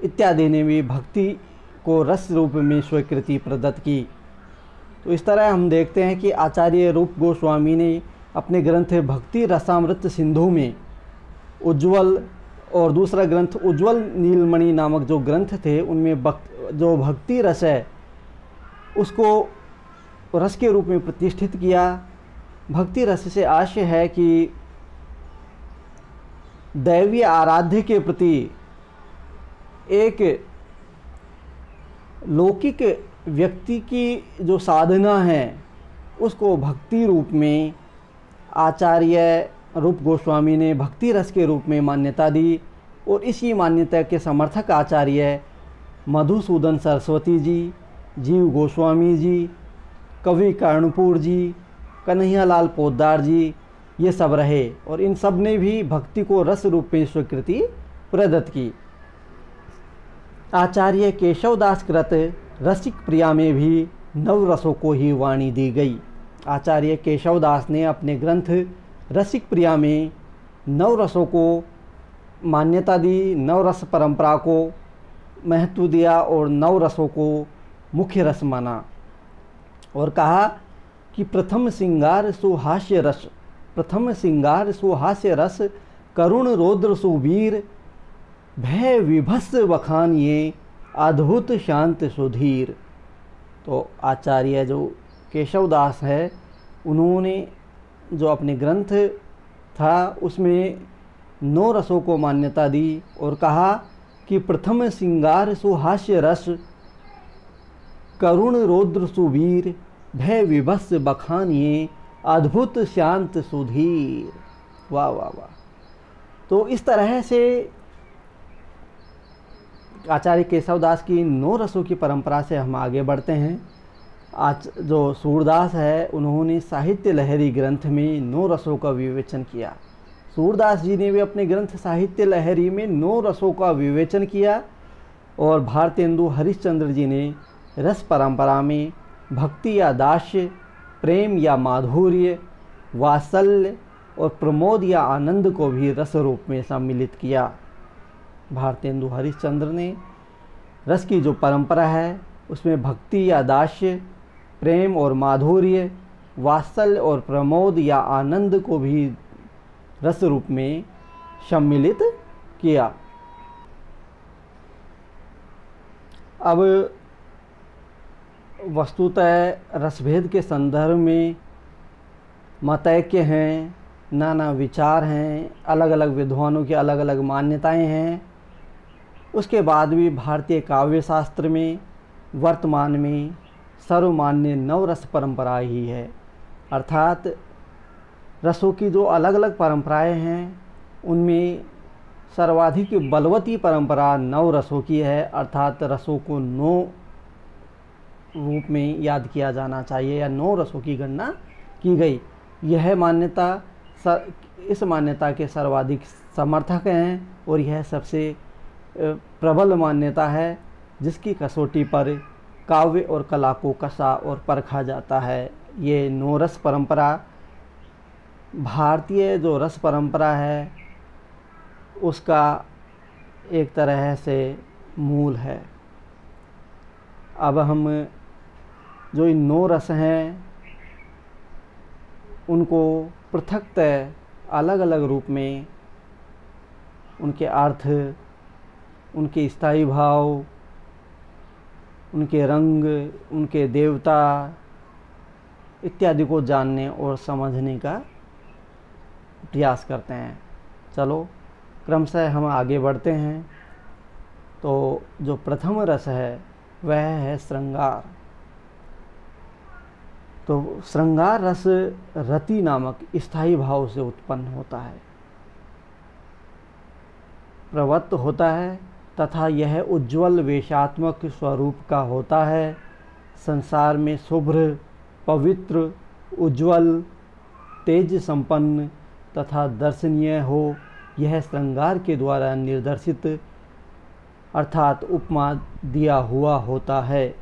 इत्यादि ने भी भक्ति को रस रूप में स्वीकृति प्रदत्त की। तो इस तरह हम देखते हैं कि आचार्य रूप गोस्वामी ने अपने ग्रंथ भक्ति रसामृत सिंधु में उज्ज्वल, और दूसरा ग्रंथ उज्ज्वल नीलमणि नामक जो ग्रंथ थे, उनमें जो भक्ति रस है उसको रस के रूप में प्रतिष्ठित किया। भक्ति रस से आशय है कि दैवीय आराध्य के प्रति एक लौकिक व्यक्ति की जो साधना है उसको भक्ति रूप में आचार्य रूप गोस्वामी ने भक्ति रस के रूप में मान्यता दी। और इसी मान्यता के समर्थक आचार्य मधुसूदन सरस्वती जी, जीव गोस्वामी जी, कवि कर्णपुर जी, कन्हैयालाल पोद्दार जी, ये सब रहे। और इन सब ने भी भक्ति को रस रूप में स्वीकृति प्रदत्त की। आचार्य केशवदास कृत रसिक प्रिया में भी 9 रसों को ही वाणी दी गई। आचार्य केशवदास ने अपने ग्रंथ रसिक प्रिया में 9 रसों को मान्यता दी, 9 रस परंपरा को महत्व दिया और 9 रसों को मुख्य रस माना। और कहा कि प्रथम सिंगार सुहास्य रस, प्रथम सिंगार सुहास्य रस, करुण रौद्र सुवीर, भय विभत्स बखान ये, अद्भुत शांत सुधीर। तो आचार्य जो केशवदास है, उन्होंने जो अपने ग्रंथ था उसमें 9 रसों को मान्यता दी और कहा कि प्रथम सिंगार सुहास्य रस, करुण रौद्र सुवीर, भय विभत्स बखान ये, अद्भुत शांत सुधीर। वाह वाह वाह। तो इस तरह से आचार्य केशवदास की 9 रसों की परंपरा से हम आगे बढ़ते हैं। आज जो सूरदास है, उन्होंने साहित्य लहरी ग्रंथ में 9 रसों का विवेचन किया। सूरदास जी ने भी अपने ग्रंथ साहित्य लहरी में 9 रसों का विवेचन किया। और भारतेंदु हरिश्चंद्र जी ने रस परंपरा में भक्ति या दास्य, प्रेम या माधुर्य, वात्सल्य और प्रमोद या आनंद को भी रस रूप में सम्मिलित किया। भारतेंदु हरिश्चंद्र ने रस की जो परंपरा है उसमें भक्ति या दास्य, प्रेम और माधुर्य, वात्सल्य और प्रमोद या आनंद को भी रस रूप में सम्मिलित किया। अब वस्तुतः रसभेद के संदर्भ में मतैक्य हैं, नाना विचार हैं, अलग अलग विद्वानों की अलग अलग मान्यताएं हैं। उसके बाद भी भारतीय काव्य शास्त्र में वर्तमान में सर्वमान्य 9 रस परंपरा ही है। अर्थात रसों की जो अलग अलग परंपराएं हैं उनमें सर्वाधिक बलवती परंपरा 9 रसों की है। अर्थात रसों को 9 रूप में याद किया जाना चाहिए या 9 रसों की गणना की गई। यह मान्यता इस मान्यता के सर्वाधिक समर्थक हैं और यह सबसे प्रबल मान्यता है जिसकी कसौटी पर काव्य और कला को कसा और परखा जाता है। ये नौरस परंपरा भारतीय जो रस परंपरा है उसका एक तरह से मूल है। अब हम जो इन 9 रस हैं उनको पृथकतः अलग अलग रूप में उनके अर्थ, उनके स्थायी भाव, उनके रंग, उनके देवता इत्यादि को जानने और समझने का प्रयास करते हैं। चलो क्रमशः हम आगे बढ़ते हैं। तो जो प्रथम रस है वह है श्रृंगार। तो श्रृंगार रस रति नामक स्थायी भाव से उत्पन्न होता है, प्रवृत्त होता है तथा यह उज्ज्वल वेशात्मक स्वरूप का होता है। संसार में शुभ्र, पवित्र, उज्ज्वल, तेज संपन्न तथा दर्शनीय हो, यह श्रृंगार के द्वारा निर्देशित अर्थात उपमा दिया हुआ होता है।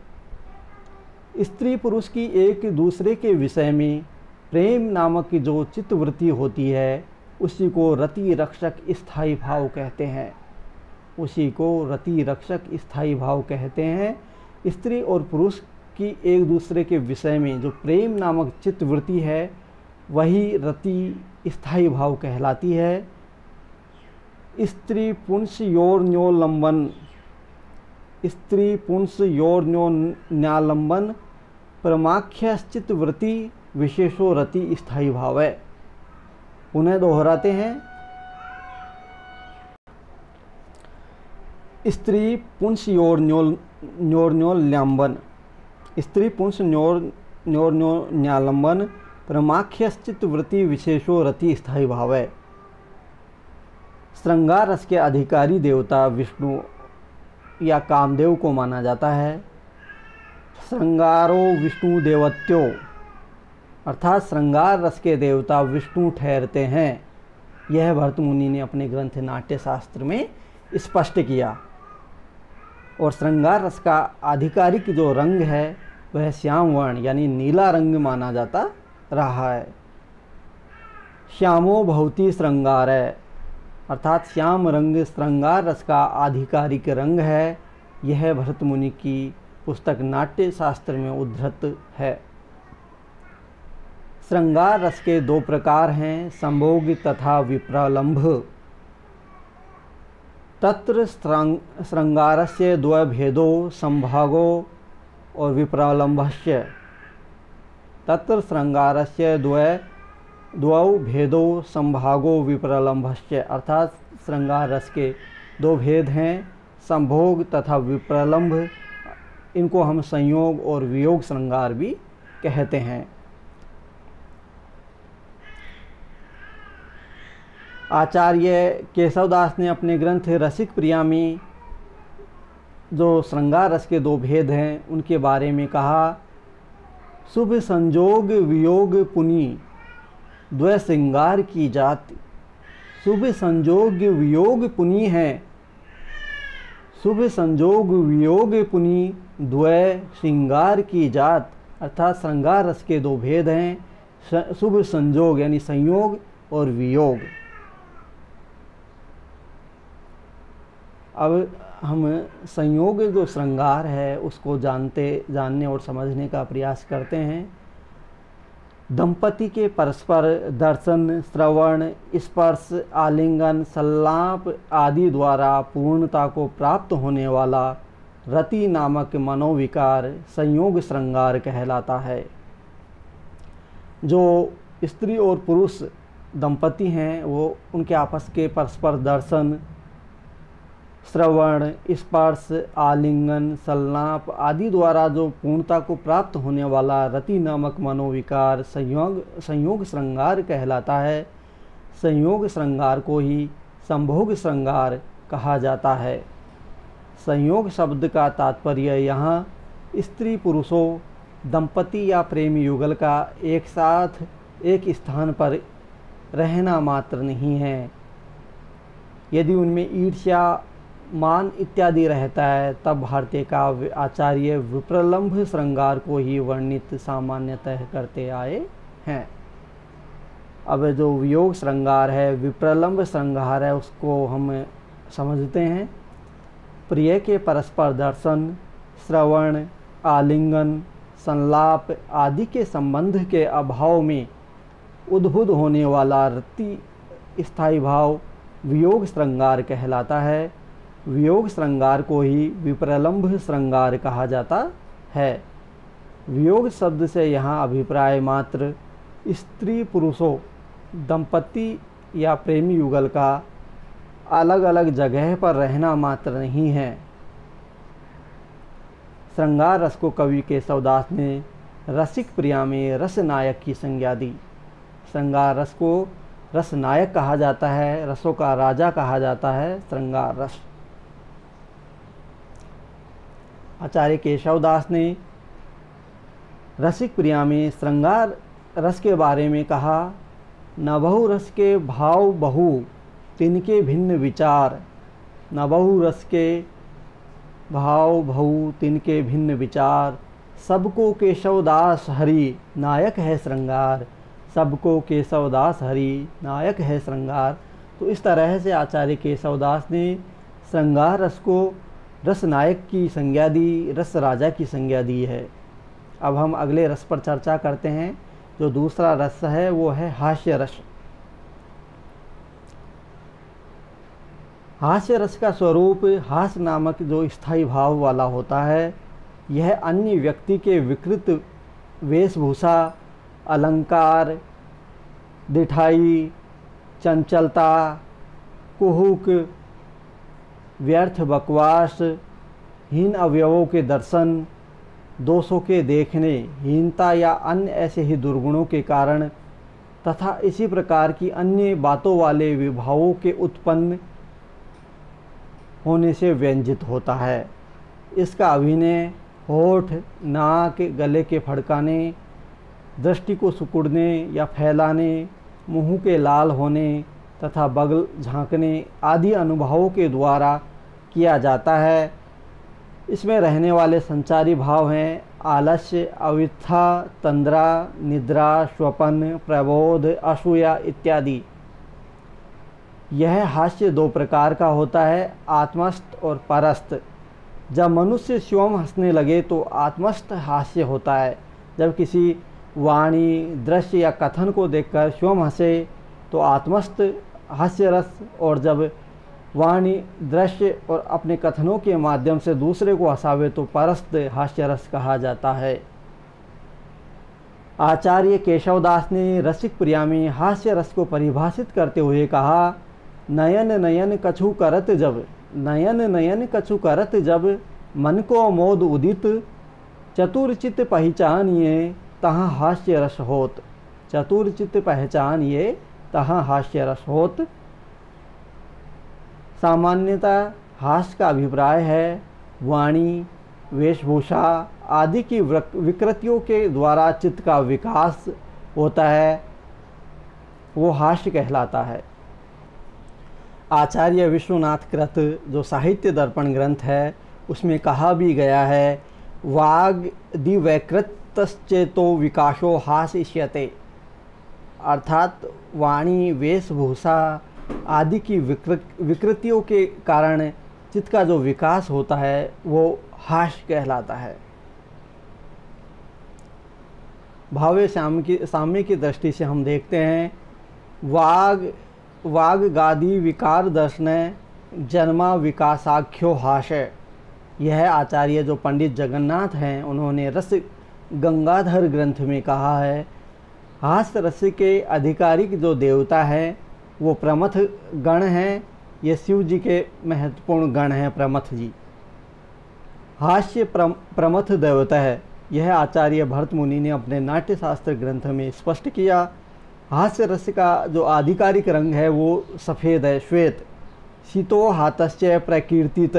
स्त्री पुरुष की एक दूसरे के विषय में प्रेम नामक जो चित्तवृत्ति होती है उसी को रति रक्षक स्थायी भाव कहते हैं। उसी को रति रक्षक स्थायी भाव कहते हैं। स्त्री और पुरुष की एक दूसरे के विषय में जो प्रेम नामक चित्तवृत्ति है वही रति स्थायी भाव कहलाती है। स्त्री पुंस योर्न्योलंबन, स्त्री पुंस योर्न्योन्यालंबन परमाख्यश्चित्तवृत्ति विशेषो रति स्थायी भाव है। पुनः दोहराते हैं। स्त्री पुंस योर्न्योलंबन, स्त्री पुंस योर्न्योन्यालंबन परमाख्यश्चित्तवृत्ति विशेषो रति स्थायी भाव है। श्रृंगार रस के अधिकारी देवता विष्णु या कामदेव को माना जाता है। श्रृंगारो विष्णु देवत्यो अर्थात श्रृंगार रस के देवता विष्णु ठहरते हैं। यह भरत मुनि ने अपने ग्रंथ नाट्य शास्त्र में स्पष्ट किया। और श्रृंगार रस का आधिकारिक जो रंग है वह श्याम वर्ण यानी नीला रंग माना जाता रहा है। श्यामो भवति श्रृंगार है अर्थात श्याम रंग श्रृंगार रस का आधिकारिक रंग है। यह भरत मुनि की पुस्तक नाट्य शास्त्र में उद्धृत है। श्रृंगार रस के 2 प्रकार हैं, संभोग तथा विप्रलंभ। तत्र श्रृंगारस्य द्वभेदो संभागो और विप्रलंभस्य। तत्र श्रृंगारस्य द्वौ भेदो संभागो विप्रलंभस्य अर्थात श्रृंगार रस के 2 भेद हैं, संभोग तथा विप्रलंभ। इनको हम संयोग और वियोग श्रृंगार भी कहते हैं। आचार्य केशवदास ने अपने ग्रंथ रसिक प्रिया में जो श्रृंगार रस के 2 भेद हैं उनके बारे में कहा, शुभ संजोग वियोग पुनि द्वय श्रृंगार की जाति। शुभ संजोग वियोग पुनि है, शुभ संजोग वियोग पुनि द्वय श्रृंगार की जात अर्थात श्रृंगार रस के 2 भेद हैं, शुभ संजोग यानी संयोग और वियोग। अब हम संयोग जो श्रृंगार है उसको जानने और समझने का प्रयास करते हैं। दंपति के परस्पर दर्शन, श्रवण, स्पर्श, आलिंगन, संलाप आदि द्वारा पूर्णता को प्राप्त होने वाला रति नामक मनोविकार संयोग श्रृंगार कहलाता है। जो स्त्री और पुरुष दंपति हैं वो उनके आपस के परस्पर दर्शन, श्रवण, स्पर्श, आलिंगन, संलाप आदि द्वारा जो पूर्णता को प्राप्त होने वाला रति नामक मनोविकार संयोग श्रृंगार कहलाता है। संयोग श्रृंगार को ही संभोग श्रृंगार कहा जाता है। संयोग शब्द का तात्पर्य यहाँ स्त्री पुरुषों, दंपति या प्रेमी युगल का एक साथ एक स्थान पर रहना मात्र नहीं है। यदि उनमें ईर्ष्या मान इत्यादि रहता है, तब भारतीय काव्य आचार्य विप्रलंभ श्रृंगार को ही वर्णित सामान्यतः करते आए हैं। अब जो वियोग श्रृंगार है, विप्रलंभ श्रृंगार है, उसको हम समझते हैं। प्रिय के परस्पर दर्शन, श्रवण, आलिंगन, संलाप आदि के संबंध के अभाव में उद्भुत होने वाला रति स्थायी भाव वियोग श्रृंगार कहलाता है। वियोग श्रृंगार को ही विप्रलंभ श्रृंगार कहा जाता है। वियोग शब्द से यहाँ अभिप्राय मात्र स्त्री पुरुषों, दंपति या प्रेमी युगल का अलग अलग जगह पर रहना मात्र नहीं है। श्रृंगार रस को कवि केशवदास ने रसिक प्रिया में रस नायक की संज्ञा दी। श्रृंगार रस को रस नायक कहा जाता है, रसों का राजा कहा जाता है श्रृंगार रस। आचार्य केशवदास ने रसिक प्रिया में श्रृंगार रस के बारे में कहा, न बहु रस के भाव बहु तिनके भिन्न विचार। न बहु रस के भाव बहु तिनके भिन्न विचार, सबको केशवदास हरि नायक है श्रृंगार। सबको केशवदास हरि नायक है श्रृंगार। तो इस तरह से आचार्य केशवदास ने श्रृंगार रस को रस नायक की संज्ञा दी, रस राजा की संज्ञा दी है। अब हम अगले रस पर चर्चा करते हैं। जो दूसरा रस है वो है हास्य रस। हास्य रस का स्वरूप हास्य नामक जो स्थायी भाव वाला होता है, यह अन्य व्यक्ति के विकृत वेशभूषा, अलंकार, दिठाई, चंचलता, कुहुक, व्यर्थ बकवास, हीन अवयवों के दर्शन, दोषों के देखने, हीनता या अन्य ऐसे ही दुर्गुणों के कारण तथा इसी प्रकार की अन्य बातों वाले विभावों के उत्पन्न होने से व्यंजित होता है। इसका अभिनय होठ, नाक, गले के फड़काने, दृष्टि को सिकुड़ने या फैलाने, मुंह के लाल होने तथा बगल झांकने आदि अनुभवों के द्वारा किया जाता है। इसमें रहने वाले संचारी भाव हैं आलस्य, अविथा, तंद्रा, निद्रा, स्वपन, प्रबोध, असूया इत्यादि। यह हास्य दो प्रकार का होता है, आत्मस्थ और परस्थ। जब मनुष्य स्वयं हंसने लगे तो आत्मस्थ हास्य होता है। जब किसी वाणी, दृश्य या कथन को देखकर स्वयं हंसे तो आत्मस्थ हास्य रस, और जब वाणी, दृश्य और अपने कथनों के माध्यम से दूसरे को हंसावे तो परस्थ हास्य रस कहा जाता है। आचार्य केशवदास ने रसिक प्रिया में हास्य रस को परिभाषित करते हुए कहा, नयन नयन कछु करत जब, नयन नयन कछु करत जब, मन को मोद उदित, चतुरचित पहचानिए तहाँ हास्य रस होत। चतुरचित पहचानिए तहाँ हास्य रस होत। सामान्यतः हास्य का अभिप्राय है वाणी, वेशभूषा आदि की विकृतियों के द्वारा चित्त का विकास होता है, वो हास्य कहलाता है। आचार्य विश्वनाथ कृत जो साहित्य दर्पण ग्रंथ है उसमें कहा भी गया है, वाग दिवैकृतश्चेतो विकासो हास्यते, अर्थात वाणी, वेशभूषा आदि की विकृतियों के कारण चित्त का जो विकास होता है वो हास्य कहलाता है। भावे साम्य की दृष्टि से हम देखते हैं, वाग गादि विकार दर्शन जन्मा विकासाख्यो हास्य। यह आचार्य जो पंडित जगन्नाथ हैं उन्होंने रस गंगाधर ग्रंथ में कहा है, हास्य रस के आधिकारिक जो देवता हैं वो प्रमथ गण हैं। ये शिव जी के महत्वपूर्ण गण हैं प्रमथ जी। हास्य प्रमथ देवता है, यह आचार्य भरत मुनि ने अपने नाट्यशास्त्र ग्रंथ में स्पष्ट किया। हास्य रस का जो आधिकारिक रंग है वो सफ़ेद है, श्वेत। शीतो हातश्च प्रकीर्तित।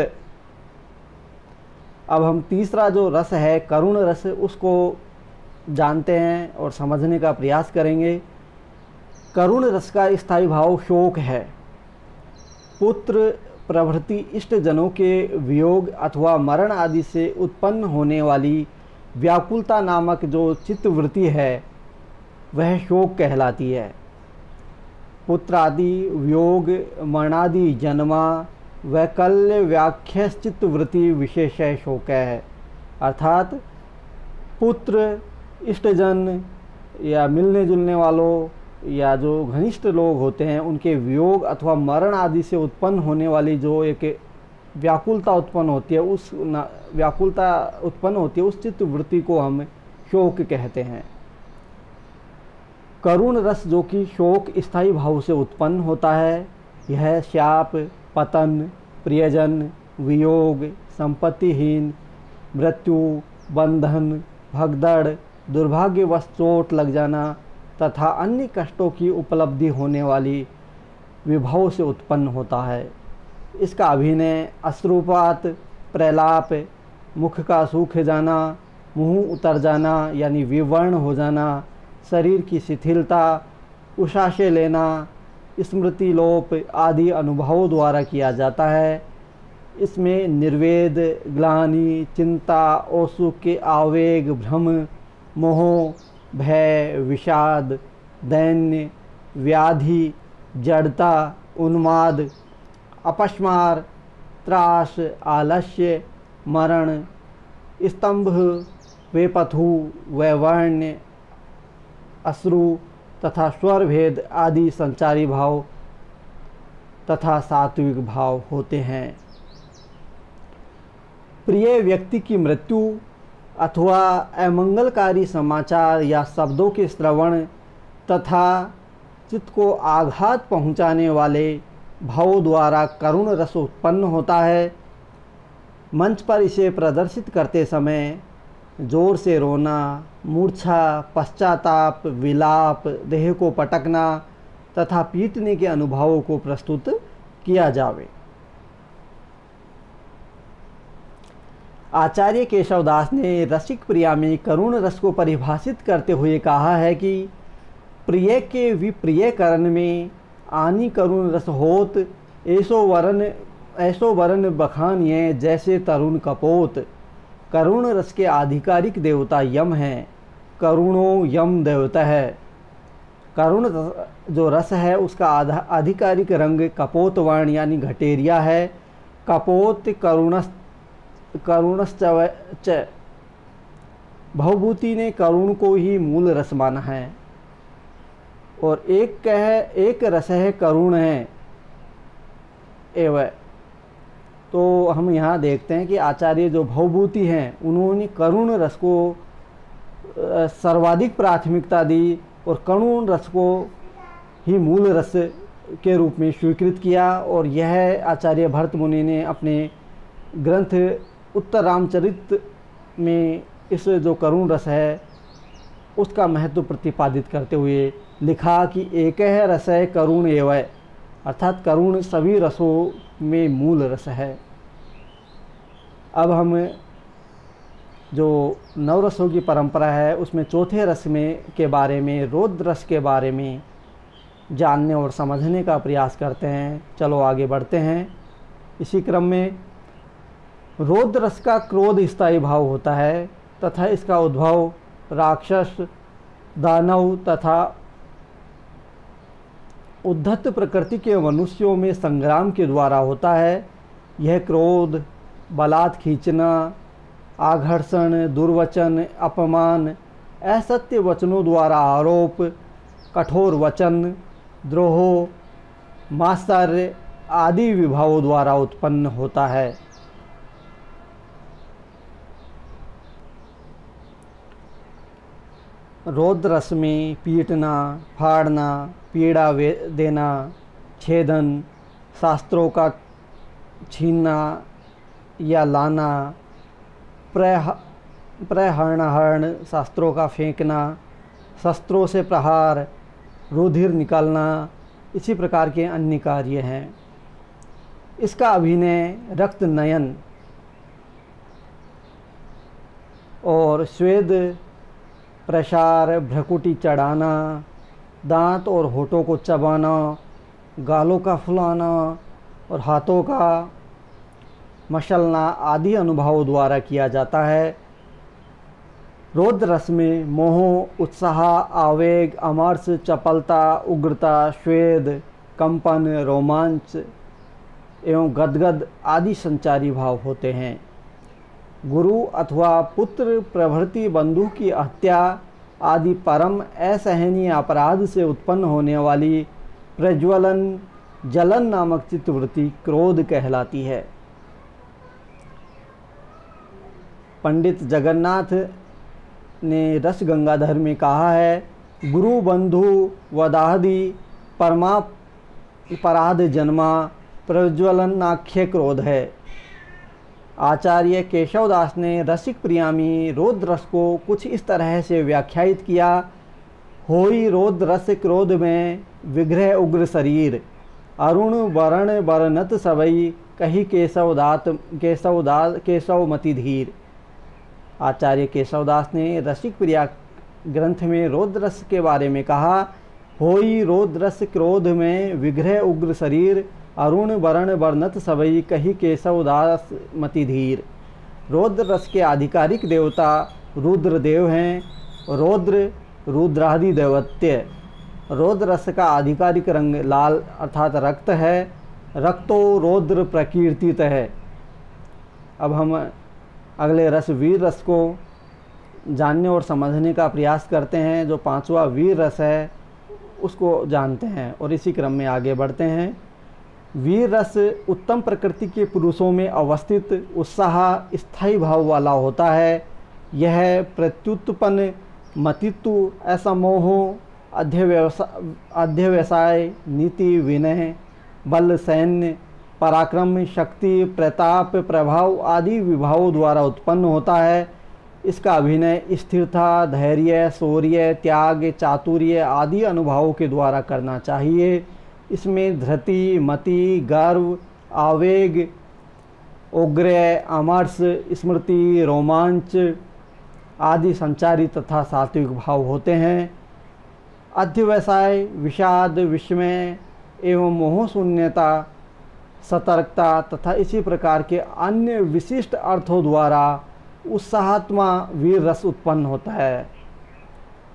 अब हम तीसरा जो रस है करुण रस, उसको जानते हैं और समझने का प्रयास करेंगे। करुण रस का स्थायी भाव शोक है। पुत्र प्रभृति इष्ट जनों के वियोग अथवा मरण आदि से उत्पन्न होने वाली व्याकुलता नामक जो चित्तवृत्ति है वह शोक कहलाती है। पुत्रादि वियोग मरणादि जन्मा वैकल्य व्याख्या चित्तवृत्ति विशेष शोक है। अर्थात पुत्र, इष्टजन या मिलने जुलने वालों या जो घनिष्ठ लोग होते हैं उनके वियोग अथवा मरण आदि से उत्पन्न होने वाली जो एक व्याकुलता उत्पन्न होती है, उस चित्तवृत्ति को हम शोक कहते हैं। करुण रस जो कि शोक स्थायी भाव से उत्पन्न होता है, यह शाप, पतन, प्रियजन, वियोग, संपत्तिहीन, मृत्यु, बंधन, भगदड़, दुर्भाग्यवश चोट लग जाना तथा अन्य कष्टों की उपलब्धि होने वाली विभव से उत्पन्न होता है। इसका अभिनय अश्रुपात, प्रलाप, मुख का सूख जाना, मुंह उतर जाना यानी विवर्ण हो जाना, शरीर की शिथिलता, उशासे लेना, स्मृति लोप आदि अनुभवों द्वारा किया जाता है। इसमें निर्वेद, ग्लानि, चिंता और सुख के आवेग, भ्रम, मोह, भय, विषाद, दैन्य, व्याधि, जड़ता, उन्माद, अपस्मार, त्रास, आलस्य, मरण, स्तंभ, वेपथु, वैवर्ण्य, अश्रु तथा स्वर भेद आदि संचारी भाव तथा सात्विक भाव होते हैं। प्रिय व्यक्ति की मृत्यु अथवा अमंगलकारी समाचार या शब्दों के श्रवण तथा चित्त को आघात पहुंचाने वाले भावों द्वारा करुण रस उत्पन्न होता है। मंच पर इसे प्रदर्शित करते समय जोर से रोना, मूर्छा, पश्चाताप, विलाप, देह को पटकना तथा पीटने के अनुभवों को प्रस्तुत किया जावे। आचार्य केशवदास ने रसिक प्रिया में करुण रस को परिभाषित करते हुए कहा है कि प्रिय के विप्रियकरण में आनी करुण रस होत, ऐसो वरन बखानिए जैसे तरुण कपोत। करुण रस के आधिकारिक देवता यम हैं, करुणो यम देवता है। करुण जो रस है उसका आधिकारिक रंग कपोत वर्ण यानी घटेरिया है। कपोत करुणश्च भवभूति ने करुण को ही मूल रस माना है और एक रस है करुण है एवं। तो हम यहाँ देखते हैं कि आचार्य जो भवभूति हैं उन्होंने करुण रस को सर्वाधिक प्राथमिकता दी और करुण रस को ही मूल रस के रूप में स्वीकृत किया। और यह आचार्य भरत मुनि ने अपने ग्रंथ उत्तर रामचरित में इस जो करुण रस है उसका महत्व प्रतिपादित करते हुए लिखा कि एक है रस है करुण एवं, अर्थात करुण सभी रसों में मूल रस है। अब हम जो नवरसों की परंपरा है उसमें चौथे रस में के बारे में, रौद्र रस के बारे में जानने और समझने का प्रयास करते हैं। चलो आगे बढ़ते हैं। इसी क्रम में रौद्र रस का क्रोध स्थायी भाव होता है तथा इसका उद्भव राक्षस, दानव तथा उद्धत प्रकृति के मनुष्यों में संग्राम के द्वारा होता है। यह क्रोध बलात् खींचना, आघर्षण, दुर्वचन, अपमान, असत्य वचनों द्वारा आरोप, कठोर वचन, द्रोह, मात्सर्य आदि विभावों द्वारा उत्पन्न होता है। रौद्र रस में पीटना, फाड़ना, पीड़ा देना, छेदन, शास्त्रों का छीनना या लाना, प्रहरण शास्त्रों का फेंकना, शस्त्रों से प्रहार, रुधिर निकालना, इसी प्रकार के अन्य कार्य हैं। इसका अभिनय रक्त नयन और स्वेद प्रसार, भ्रकुटी चढ़ाना, दांत और होठों को चबाना, गालों का फुलाना, और हाथों का मसलना आदि अनुभव द्वारा किया जाता है। रौद्र रस में मोह, उत्साह, आवेग, अमर्ष, चपलता, उग्रता, स्वेद, कंपन, रोमांच एवं गदगद आदि संचारी भाव होते हैं। गुरु अथवा पुत्र प्रभृति बंधु की हत्या आदि परम असहनीय अपराध से उत्पन्न होने वाली प्रज्वलन जलन नामक चित्तवृत्ति क्रोध कहलाती है। पंडित जगन्नाथ ने रस गंगाधर में कहा है, गुरु बंधु वदादि परमापराध जन्मा प्रज्वलनाख्य क्रोध है। आचार्य केशवदास ने रसिक प्रियामी रौद्र रस को कुछ इस तरह से व्याख्यायित किया, होई रौद्र रस क्रोध में विग्रह उग्र शरीर, अरुण वरण बरनत सबई, कही केशवमति धीर। आचार्य केशवदास ने रसिक प्रिया ग्रंथ में रौद्र रस के बारे में कहा, होई रौद्र रस क्रोध में विग्रह उग्र शरीर, अरुण वरण वर्णत सबई, कही केशवदास मति धीर। रौद्र रस के आधिकारिक देवता रुद्रदेव हैं। रौद्र रुद्रादि दैवत्य। रौद्र रस का आधिकारिक रंग लाल अर्थात रक्त है। रक्तो रौद्र प्रकीर्तित है। अब हम अगले रस वीर रस को जानने और समझने का प्रयास करते हैं। जो पांचवा वीर रस है उसको जानते हैं और इसी क्रम में आगे बढ़ते हैं। वीर रस उत्तम प्रकृति के पुरुषों में अवस्थित उत्साह स्थायी भाव वाला होता है। यह प्रत्युत्पन्न मतित्व, असमोह, अध्यवसाय, नीति, विनय, बल, सैन्य, पराक्रम, शक्ति, प्रताप, प्रभाव आदि विभावों द्वारा उत्पन्न होता है। इसका अभिनय स्थिरता, धैर्य, शौर्य, त्याग, चातुर्य आदि अनुभवों के द्वारा करना चाहिए। इसमें धृति, मति, गर्व, आवेग, उग्र, अमर्ष, स्मृति, रोमांच आदि संचारी तथा सात्विक भाव होते हैं। अध्यवसाय, विषाद, विस्मय एवं मोह शून्यता, सतर्कता तथा इसी प्रकार के अन्य विशिष्ट अर्थों द्वारा उत्साहात्मा वीर रस उत्पन्न होता है।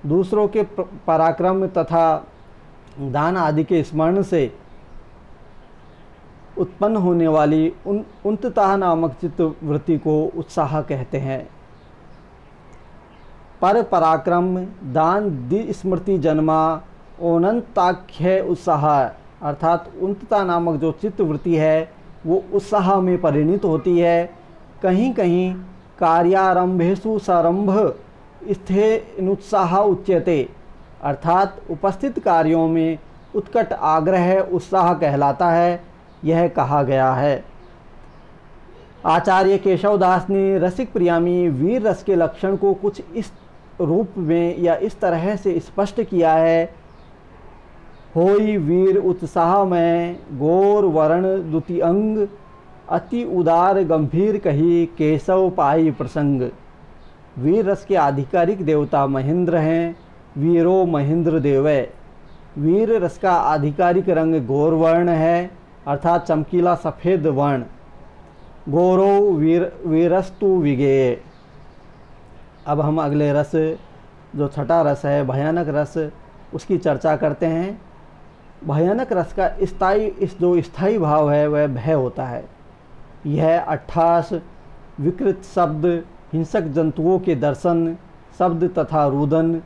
दूसरों के पराक्रम तथा दान आदि के स्मरण से उत्पन्न होने वाली उन्नतता नामक चित्तवृत्ति को उत्साह कहते हैं। पर पराक्रम, दान, दि स्मृति जन्मा अनंताख्य उत्साह अर्थात उन्नतता नामक जो चित्तवृत्ति है वो उत्साह में परिणित होती है। कहीं कहीं कार्यारंभेषु सरंभ स्थिनुत्साह उच्यते अर्थात उपस्थित कार्यों में उत्कट आग्रह उत्साह कहलाता है। यह कहा गया है। आचार्य केशवदास ने रसिक प्रियामी वीर रस के लक्षण को कुछ इस रूप में या इस तरह से स्पष्ट किया है। होई वीर उत्साह में गौर वर्ण द्वितीय अंग, अति उदार गंभीर कही केशव पाई प्रसंग। वीर रस के आधिकारिक देवता महेंद्र हैं। वीरो महेंद्र देवै। वीर रस का आधिकारिक रंग गौर वर्ण है अर्थात चमकीला सफ़ेद वर्ण। गौरो वीरस्तु विगेय। अब हम अगले रस जो छठा रस है भयानक रस उसकी चर्चा करते हैं। भयानक रस का जो स्थायी भाव है वह भय होता है। यह अट्ठास, विकृत शब्द, हिंसक जंतुओं के दर्शन, शब्द तथा रुदन,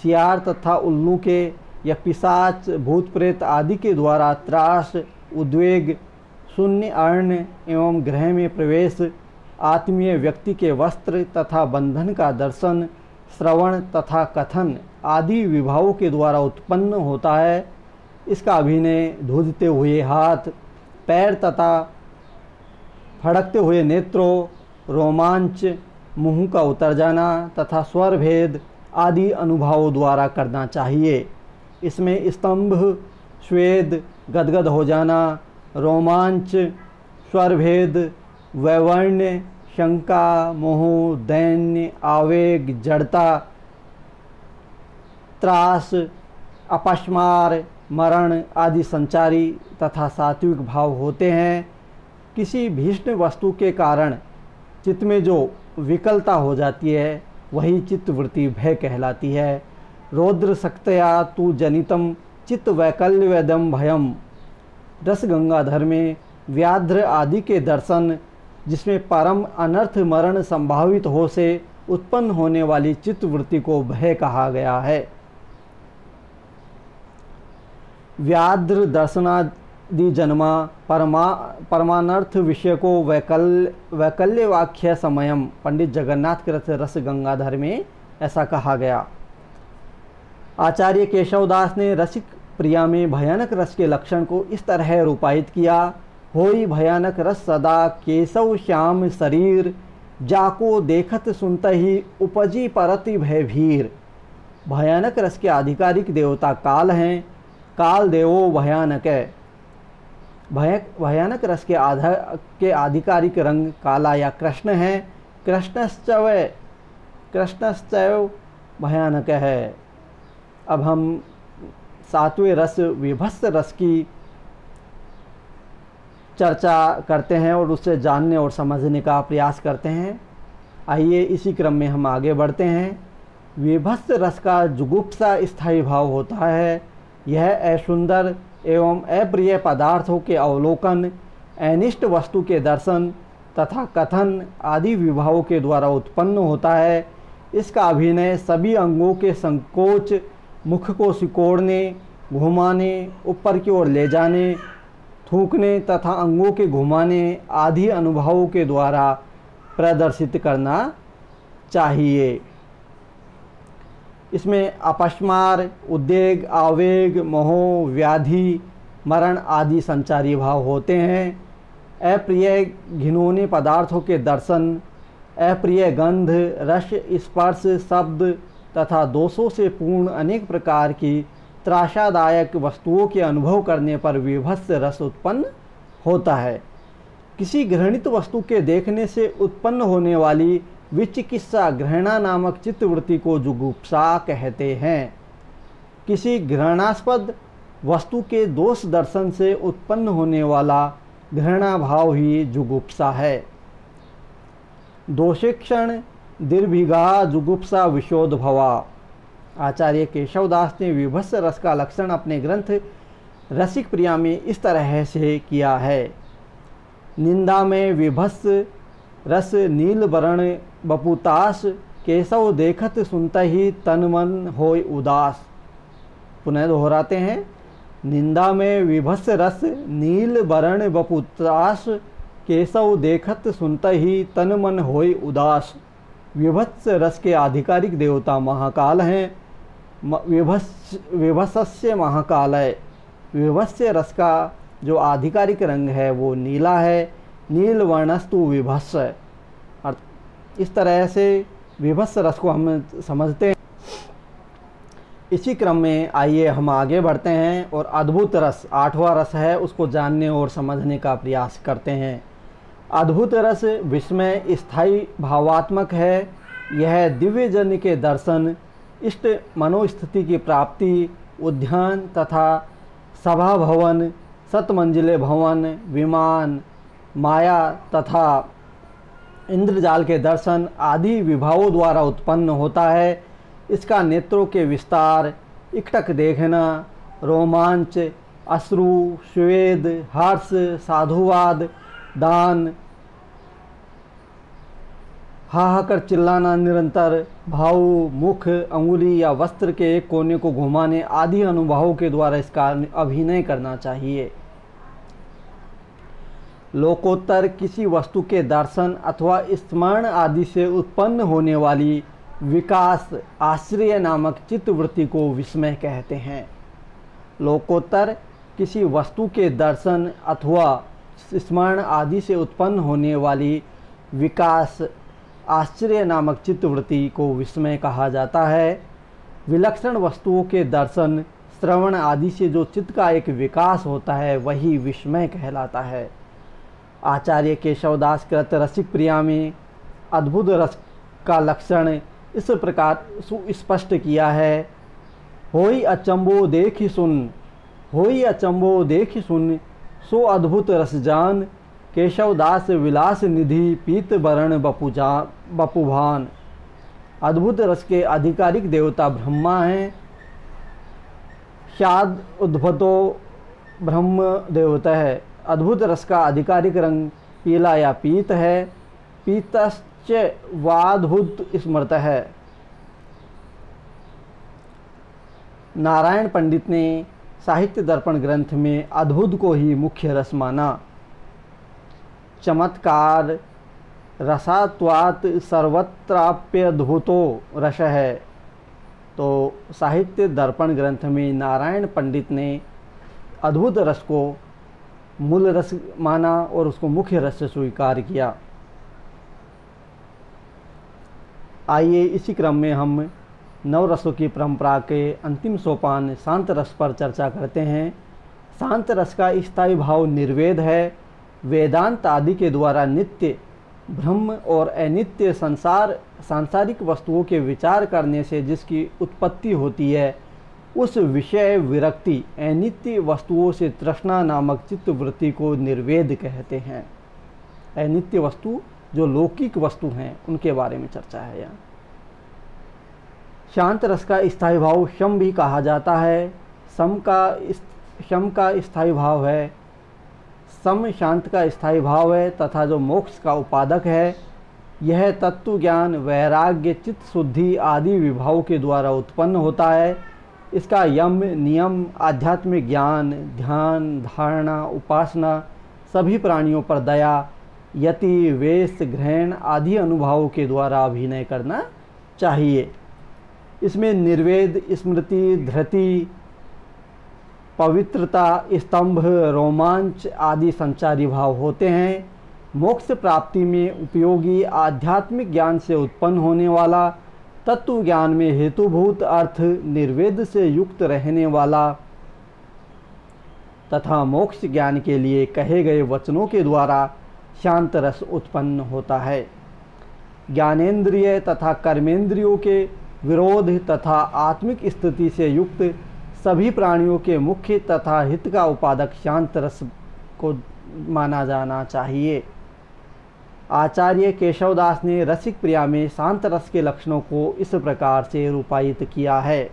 सियार तथा उल्लू के या पिशाच, भूत प्रेत आदि के द्वारा त्रास, उद्वेग, शून्य अर्ण एवं ग्रह में प्रवेश, आत्मीय व्यक्ति के वस्त्र तथा बंधन का दर्शन, श्रवण तथा कथन आदि विभावों के द्वारा उत्पन्न होता है। इसका अभिनय धुंधते हुए हाथ, पैर तथा फड़कते हुए नेत्रों, रोमांच, मुंह का उतर जाना तथा स्वर भेद आदि अनुभवों द्वारा करना चाहिए। इसमें स्तंभ, स्वेद, गदगद हो जाना, रोमांच, स्वर भेद, वैवर्ण्य, शंका, मोह, दैन्य, आवेग, जड़ता, त्रास, अपस्मार, मरण आदि संचारी तथा सात्विक भाव होते हैं। किसी भीष्ण वस्तु के कारण चित्त में जो विकलता हो जाती है वही चित्तवृत्ति भय कहलाती है। रौद्र शक्तया तु जनितम चित्त वैकल्यवेदम भयम। रस गंगाधर में व्याघ्र आदि के दर्शन जिसमें परम अनर्थ मरण संभावित हो से उत्पन्न होने वाली चित्तवृत्ति को भय कहा गया है। व्याघ्र दर्शनादि जन्मा परमानर्थ विषय को वैकल्य वाक्य समयम। पंडित जगन्नाथ कृत रस गंगाधर में ऐसा कहा गया। आचार्य केशवदास ने रसिक प्रिया में भयानक रस के लक्षण को इस तरह रूपायित किया। होई भयानक रस सदा केशव श्याम शरीर, जाको देखत सुनत ही उपजी परति भय भीर। भयानक रस के आधिकारिक देवता काल हैं। काल देवो भयानक है। भयानक रस के आधिकारिक रंग काला या कृष्ण है। कृष्णश्चैव भयानक है। अब हम सातवें रस विभत्स रस की चर्चा करते हैं और उससे जानने और समझने का प्रयास करते हैं। आइए इसी क्रम में हम आगे बढ़ते हैं। विभत्स रस का जुगुप्सा स्थायी भाव होता है। यह असुंदर एवं अप्रिय पदार्थों के अवलोकन, अनिष्ट वस्तु के दर्शन तथा कथन आदि विभावों के द्वारा उत्पन्न होता है। इसका अभिनय सभी अंगों के संकोच, मुख को सिकोड़ने, घुमाने, ऊपर की ओर ले जाने, थूकने तथा अंगों के घुमाने आदि अनुभवों के द्वारा प्रदर्शित करना चाहिए। इसमें अपस्मार, उद्वेग, आवेग, मोह, व्याधि, मरण आदि संचारी भाव होते हैं। अप्रिय घिनौने पदार्थों के दर्शन, अप्रिय गंध, रस, स्पर्श, शब्द तथा दोषों से पूर्ण अनेक प्रकार की त्रासादायक वस्तुओं के अनुभव करने पर विभत्स रस उत्पन्न होता है। किसी घृणित वस्तु के देखने से उत्पन्न होने वाली विचिकित्सा घृणा नामक चित्तवृत्ति को जुगुप्सा कहते हैं। किसी घृणास्पद वस्तु के दोष दर्शन से उत्पन्न होने वाला घृणा भाव ही जुगुप्सा है। दोषेक्षण दीर्भिगा जुगुप्सा विशोध भवा। आचार्य केशवदास ने विभत्स रस का लक्षण अपने ग्रंथ रसिक प्रिया में इस तरह से किया है। निंदा में विभत्स रस नील वर्ण बपुतास, केशव देखत सुनता ही तन मन होय उदास। पुनः दोहराते हैं। निंदा में विभत्स रस नील वर्ण बपुतास, केशव देखत सुनता ही तन मन होय उदास। विभत्स रस के आधिकारिक देवता महाकाल हैं। विभत्स्य महाकाल है। विभत्स रस का जो आधिकारिक रंग है वो नीला है। नील वर्णस्तु विभत्स है। इस तरह से विभत्स रस को हम समझते हैं। इसी क्रम में आइए हम आगे बढ़ते हैं और अद्भुत रस, आठवां रस है, उसको जानने और समझने का प्रयास करते हैं। अद्भुत रस विस्मय स्थायी भावात्मक है। यह दिव्य जन के दर्शन, इष्ट मनोस्थिति की प्राप्ति, उद्यान तथा सभा भवन, सतमंजिले भवन, विमान, माया तथा इंद्रजाल के दर्शन आदि विभावों द्वारा उत्पन्न होता है। इसका नेत्रों के विस्तार, इकटक देखना, रोमांच, अश्रु, स्वेद, हर्ष, साधुवाद, दान, हाहाकर चिल्लाना, निरंतर भाव, मुख, अंगुली या वस्त्र के एक कोने को घुमाने आदि अनुभवों के द्वारा इसका अभिनय करना चाहिए। लोकोत्तर किसी वस्तु के दर्शन अथवा स्मरण आदि से उत्पन्न होने वाली विकास आश्चर्य नामक चित्तवृत्ति को विस्मय कहते हैं। लोकोत्तर किसी वस्तु के दर्शन अथवा स्मरण आदि से उत्पन्न होने वाली विकास आश्चर्य नामक चित्तवृत्ति को विस्मय कहा जाता है। विलक्षण वस्तुओं के दर्शन, श्रवण आदि से जो चित्त का एक विकास होता है वही विस्मय कहलाता है। आचार्य केशवदास कृत रसिक प्रिया में अद्भुत रस का लक्षण इस प्रकार सुस्पष्ट किया है। होई अचंबो देखि सुन, होई अचंबो देख सुन सो अद्भुत रस जान, केशवदास विलास निधि पीत बरण बपुभान। अद्भुत रस के आधिकारिक देवता ब्रह्मा हैं। शाद उद्भतो ब्रह्म देवता है। अद्भुत रस का आधिकारिक रंग पीला या पीत है। पीतश्च वाद्भुत स्मृत है। नारायण पंडित ने साहित्य दर्पण ग्रंथ में अद्भुत को ही मुख्य रस माना। चमत्कार रसात्वात् सर्वत्राप्यद्भुतो रस है। तो साहित्य दर्पण ग्रंथ में नारायण पंडित ने अद्भुत रस को मूल रस माना और उसको मुख्य रस से स्वीकार किया। आइए इसी क्रम में हम नव रसों की परंपरा के अंतिम सोपान शांत रस पर चर्चा करते हैं। शांत रस का स्थायी भाव निर्वेद है। वेदांत आदि के द्वारा नित्य ब्रह्म और अनित्य सांसारिक वस्तुओं के विचार करने से जिसकी उत्पत्ति होती है, उस विषय विरक्ति अनित्य वस्तुओं से तृष्णा नामक चित्त वृत्ति को निर्वेद कहते हैं। अनित्य वस्तु जो लौकिक वस्तु हैं उनके बारे में चर्चा है यहाँ। शांत रस का स्थायी भाव शम भी कहा जाता है। शम का स्थायी भाव है। सम शांत का स्थायी भाव है तथा जो मोक्ष का उपादक है। यह तत्व ज्ञान वैराग्य चित्त शुद्धि आदि विभावों के द्वारा उत्पन्न होता है। इसका यम नियम आध्यात्मिक ज्ञान ध्यान धारणा उपासना सभी प्राणियों पर दया यति वेश ग्रहण आदि अनुभवों के द्वारा अभिनय करना चाहिए। इसमें निर्वेद स्मृति धृति पवित्रता स्तंभ रोमांच आदि संचारी भाव होते हैं। मोक्ष प्राप्ति में उपयोगी आध्यात्मिक ज्ञान से उत्पन्न होने वाला तत्व ज्ञान में हेतुभूत अर्थ निर्वेद से युक्त रहने वाला तथा मोक्ष ज्ञान के लिए कहे गए वचनों के द्वारा शांत रस उत्पन्न होता है। ज्ञानेंद्रिय तथा कर्मेंद्रियों के विरोध तथा आत्मिक स्थिति से युक्त सभी प्राणियों के मुख्य तथा हित का उपादक शांत रस को माना जाना चाहिए। आचार्य केशवदास ने रसिक प्रिया में शांत रस के लक्षणों को इस प्रकार से रूपायित किया है।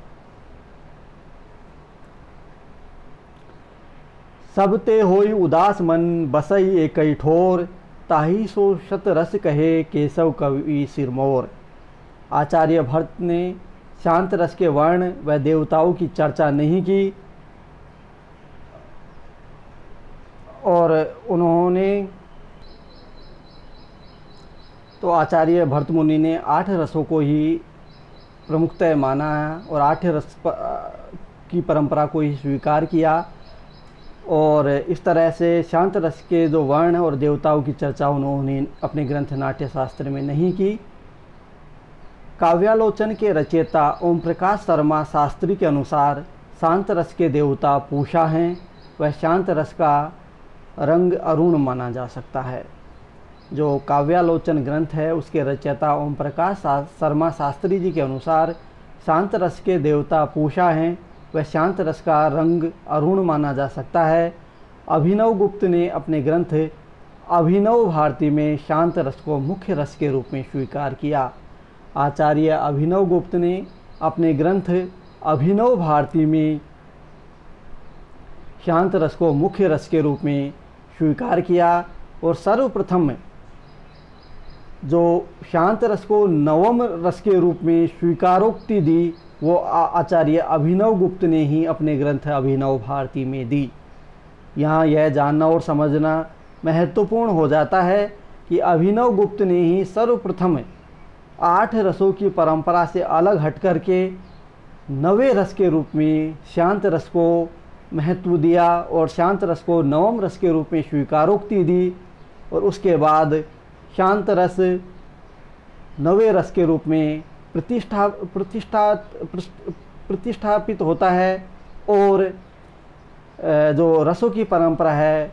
सबते होई उदास मन बसई एकई ठोर, ताही सो शत रस कहे केशव कवि सिरमौर। आचार्य भट्ट ने शांत रस के वर्ण व देवताओं की चर्चा नहीं की और उन्होंने तो आचार्य भरत मुनि ने 8 रसों को ही प्रमुखतः माना है और 8 रस की परंपरा को ही स्वीकार किया। और इस तरह से शांत रस के जो वर्ण और देवताओं की चर्चा उन्होंने अपने ग्रंथ नाट्य शास्त्र में नहीं की। काव्यालोचन के रचयिता ओम प्रकाश शर्मा शास्त्री के अनुसार शांत रस के देवता पूषा हैं। वह शांत रस का रंग अरुण माना जा सकता है। जो काव्यालोचन ग्रंथ है उसके रचयिता ओम प्रकाश शर्मा शास्त्री जी के अनुसार शांत रस के देवता पूषा हैं। वह शांत रस का रंग अरुण माना जा सकता है। अभिनव गुप्त ने अपने ग्रंथ अभिनव भारती में शांत रस को मुख्य रस के रूप में स्वीकार किया। आचार्य अभिनव गुप्त ने अपने ग्रंथ अभिनव भारती में शांत रस को मुख्य रस के रूप में स्वीकार किया और सर्वप्रथम जो शांत रस को नवम रस के रूप में स्वीकारोक्ति दी वो आचार्य अभिनव गुप्त ने ही अपने ग्रंथ अभिनव भारती में दी। यहाँ यह जानना और समझना महत्वपूर्ण हो जाता है कि अभिनव गुप्त ने ही सर्वप्रथम 8 रसों की परंपरा से अलग हट करके 9वें रस के रूप में शांत रस को महत्व दिया और शांत रस को नवम रस के रूप में स्वीकारोक्ति दी और उसके बाद शांत रस 9वें रस के रूप में प्रतिष्ठापित होता है और जो रसों की परंपरा है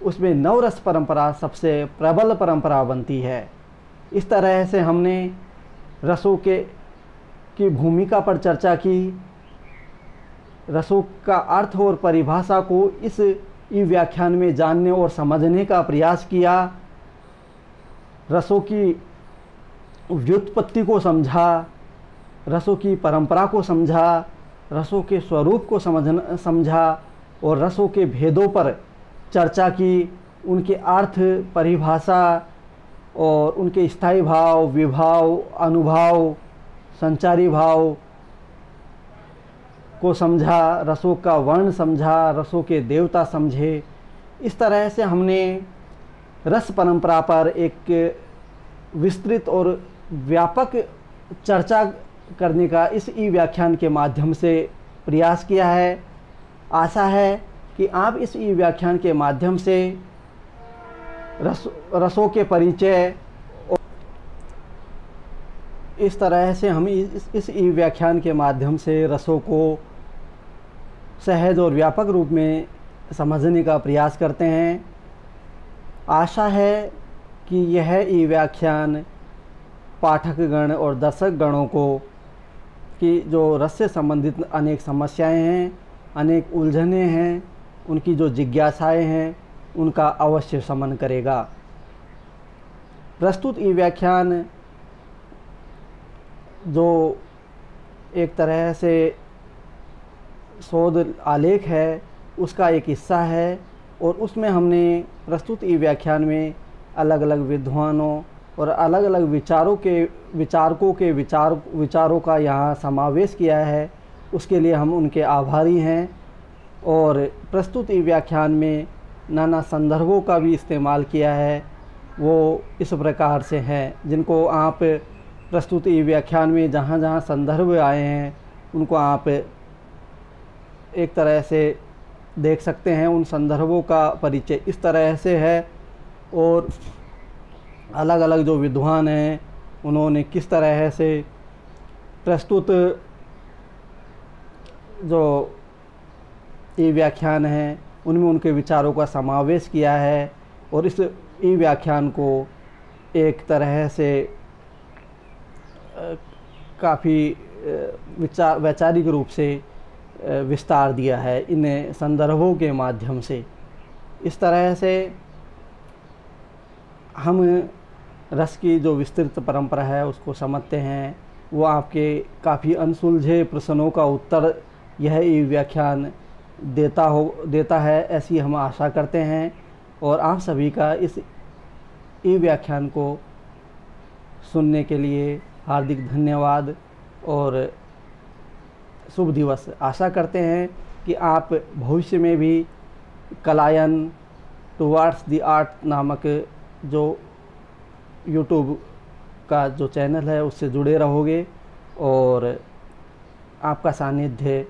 उसमें 9 रस परंपरा सबसे प्रबल परंपरा बनती है। इस तरह से हमने रसों की भूमिका पर चर्चा की रसों का अर्थ और परिभाषा को इस ई व्याख्यान में जानने और समझने का प्रयास किया। रसों की व्युत्पत्ति को समझा, रसों की परंपरा को समझा, रसों के स्वरूप को समझा और रसों के भेदों पर चर्चा की, उनके अर्थ, परिभाषा और उनके स्थायी भाव, विभाव, अनुभाव, संचारी भाव को समझा, रसों का वर्ण समझा, रसों के देवता समझे। इस तरह से हमने रस परंपरा पर एक विस्तृत और व्यापक चर्चा करने का इस ई व्याख्यान के माध्यम से प्रयास किया है। आशा है कि आप इस ई व्याख्यान के माध्यम से रसों के परिचय, इस तरह से हम इस ई व्याख्यान के माध्यम से रसों को सहज और व्यापक रूप में समझने का प्रयास करते हैं। आशा है कि यह ई व्याख्यान पाठकगण और दर्शकगणों को कि जो रस से संबंधित अनेक समस्याएं हैं, अनेक उलझनें हैं, उनकी जो जिज्ञासाएं हैं, उनका अवश्य शमन करेगा। प्रस्तुत ई व्याख्यान जो एक तरह से शोध आलेख है, उसका एक हिस्सा है और उसमें हमने प्रस्तुत ई व्याख्यान में अलग अलग विद्वानों और अलग अलग विचारकों के विचारों का यहाँ समावेश किया है। उसके लिए हम उनके आभारी हैं। और प्रस्तुत ई व्याख्यान में नाना संदर्भों का भी इस्तेमाल किया है, वो इस प्रकार से हैं जिनको आप प्रस्तुत ई व्याख्यान में जहाँ जहाँ संदर्भ आए हैं उनको आप एक तरह से देख सकते हैं। उन संदर्भों का परिचय इस तरह से है और अलग अलग जो विद्वान हैं उन्होंने किस तरह से प्रस्तुत जो ई व्याख्यान हैं उनमें उनके विचारों का समावेश किया है और इस ई व्याख्यान को एक तरह से काफ़ी वैचारिक रूप से विस्तार दिया है इन संदर्भों के माध्यम से। इस तरह से हम रस की जो विस्तृत परंपरा है उसको समझते हैं। वो आपके काफ़ी अनसुलझे प्रश्नों का उत्तर यह ई व्याख्यान देता है, ऐसी हम आशा करते हैं। और आप सभी का इस ई व्याख्यान को सुनने के लिए हार्दिक धन्यवाद और शुभ दिवस। आशा करते हैं कि आप भविष्य में भी कलायन टुवर्ड्स द आर्ट नामक जो यूट्यूब का जो चैनल है उससे जुड़े रहोगे और आपका सानिध्य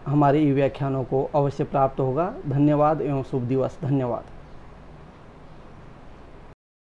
हमारे ई व्याख्यानों को अवश्य प्राप्त होगा। धन्यवाद एवं शुभ दिवस। धन्यवाद।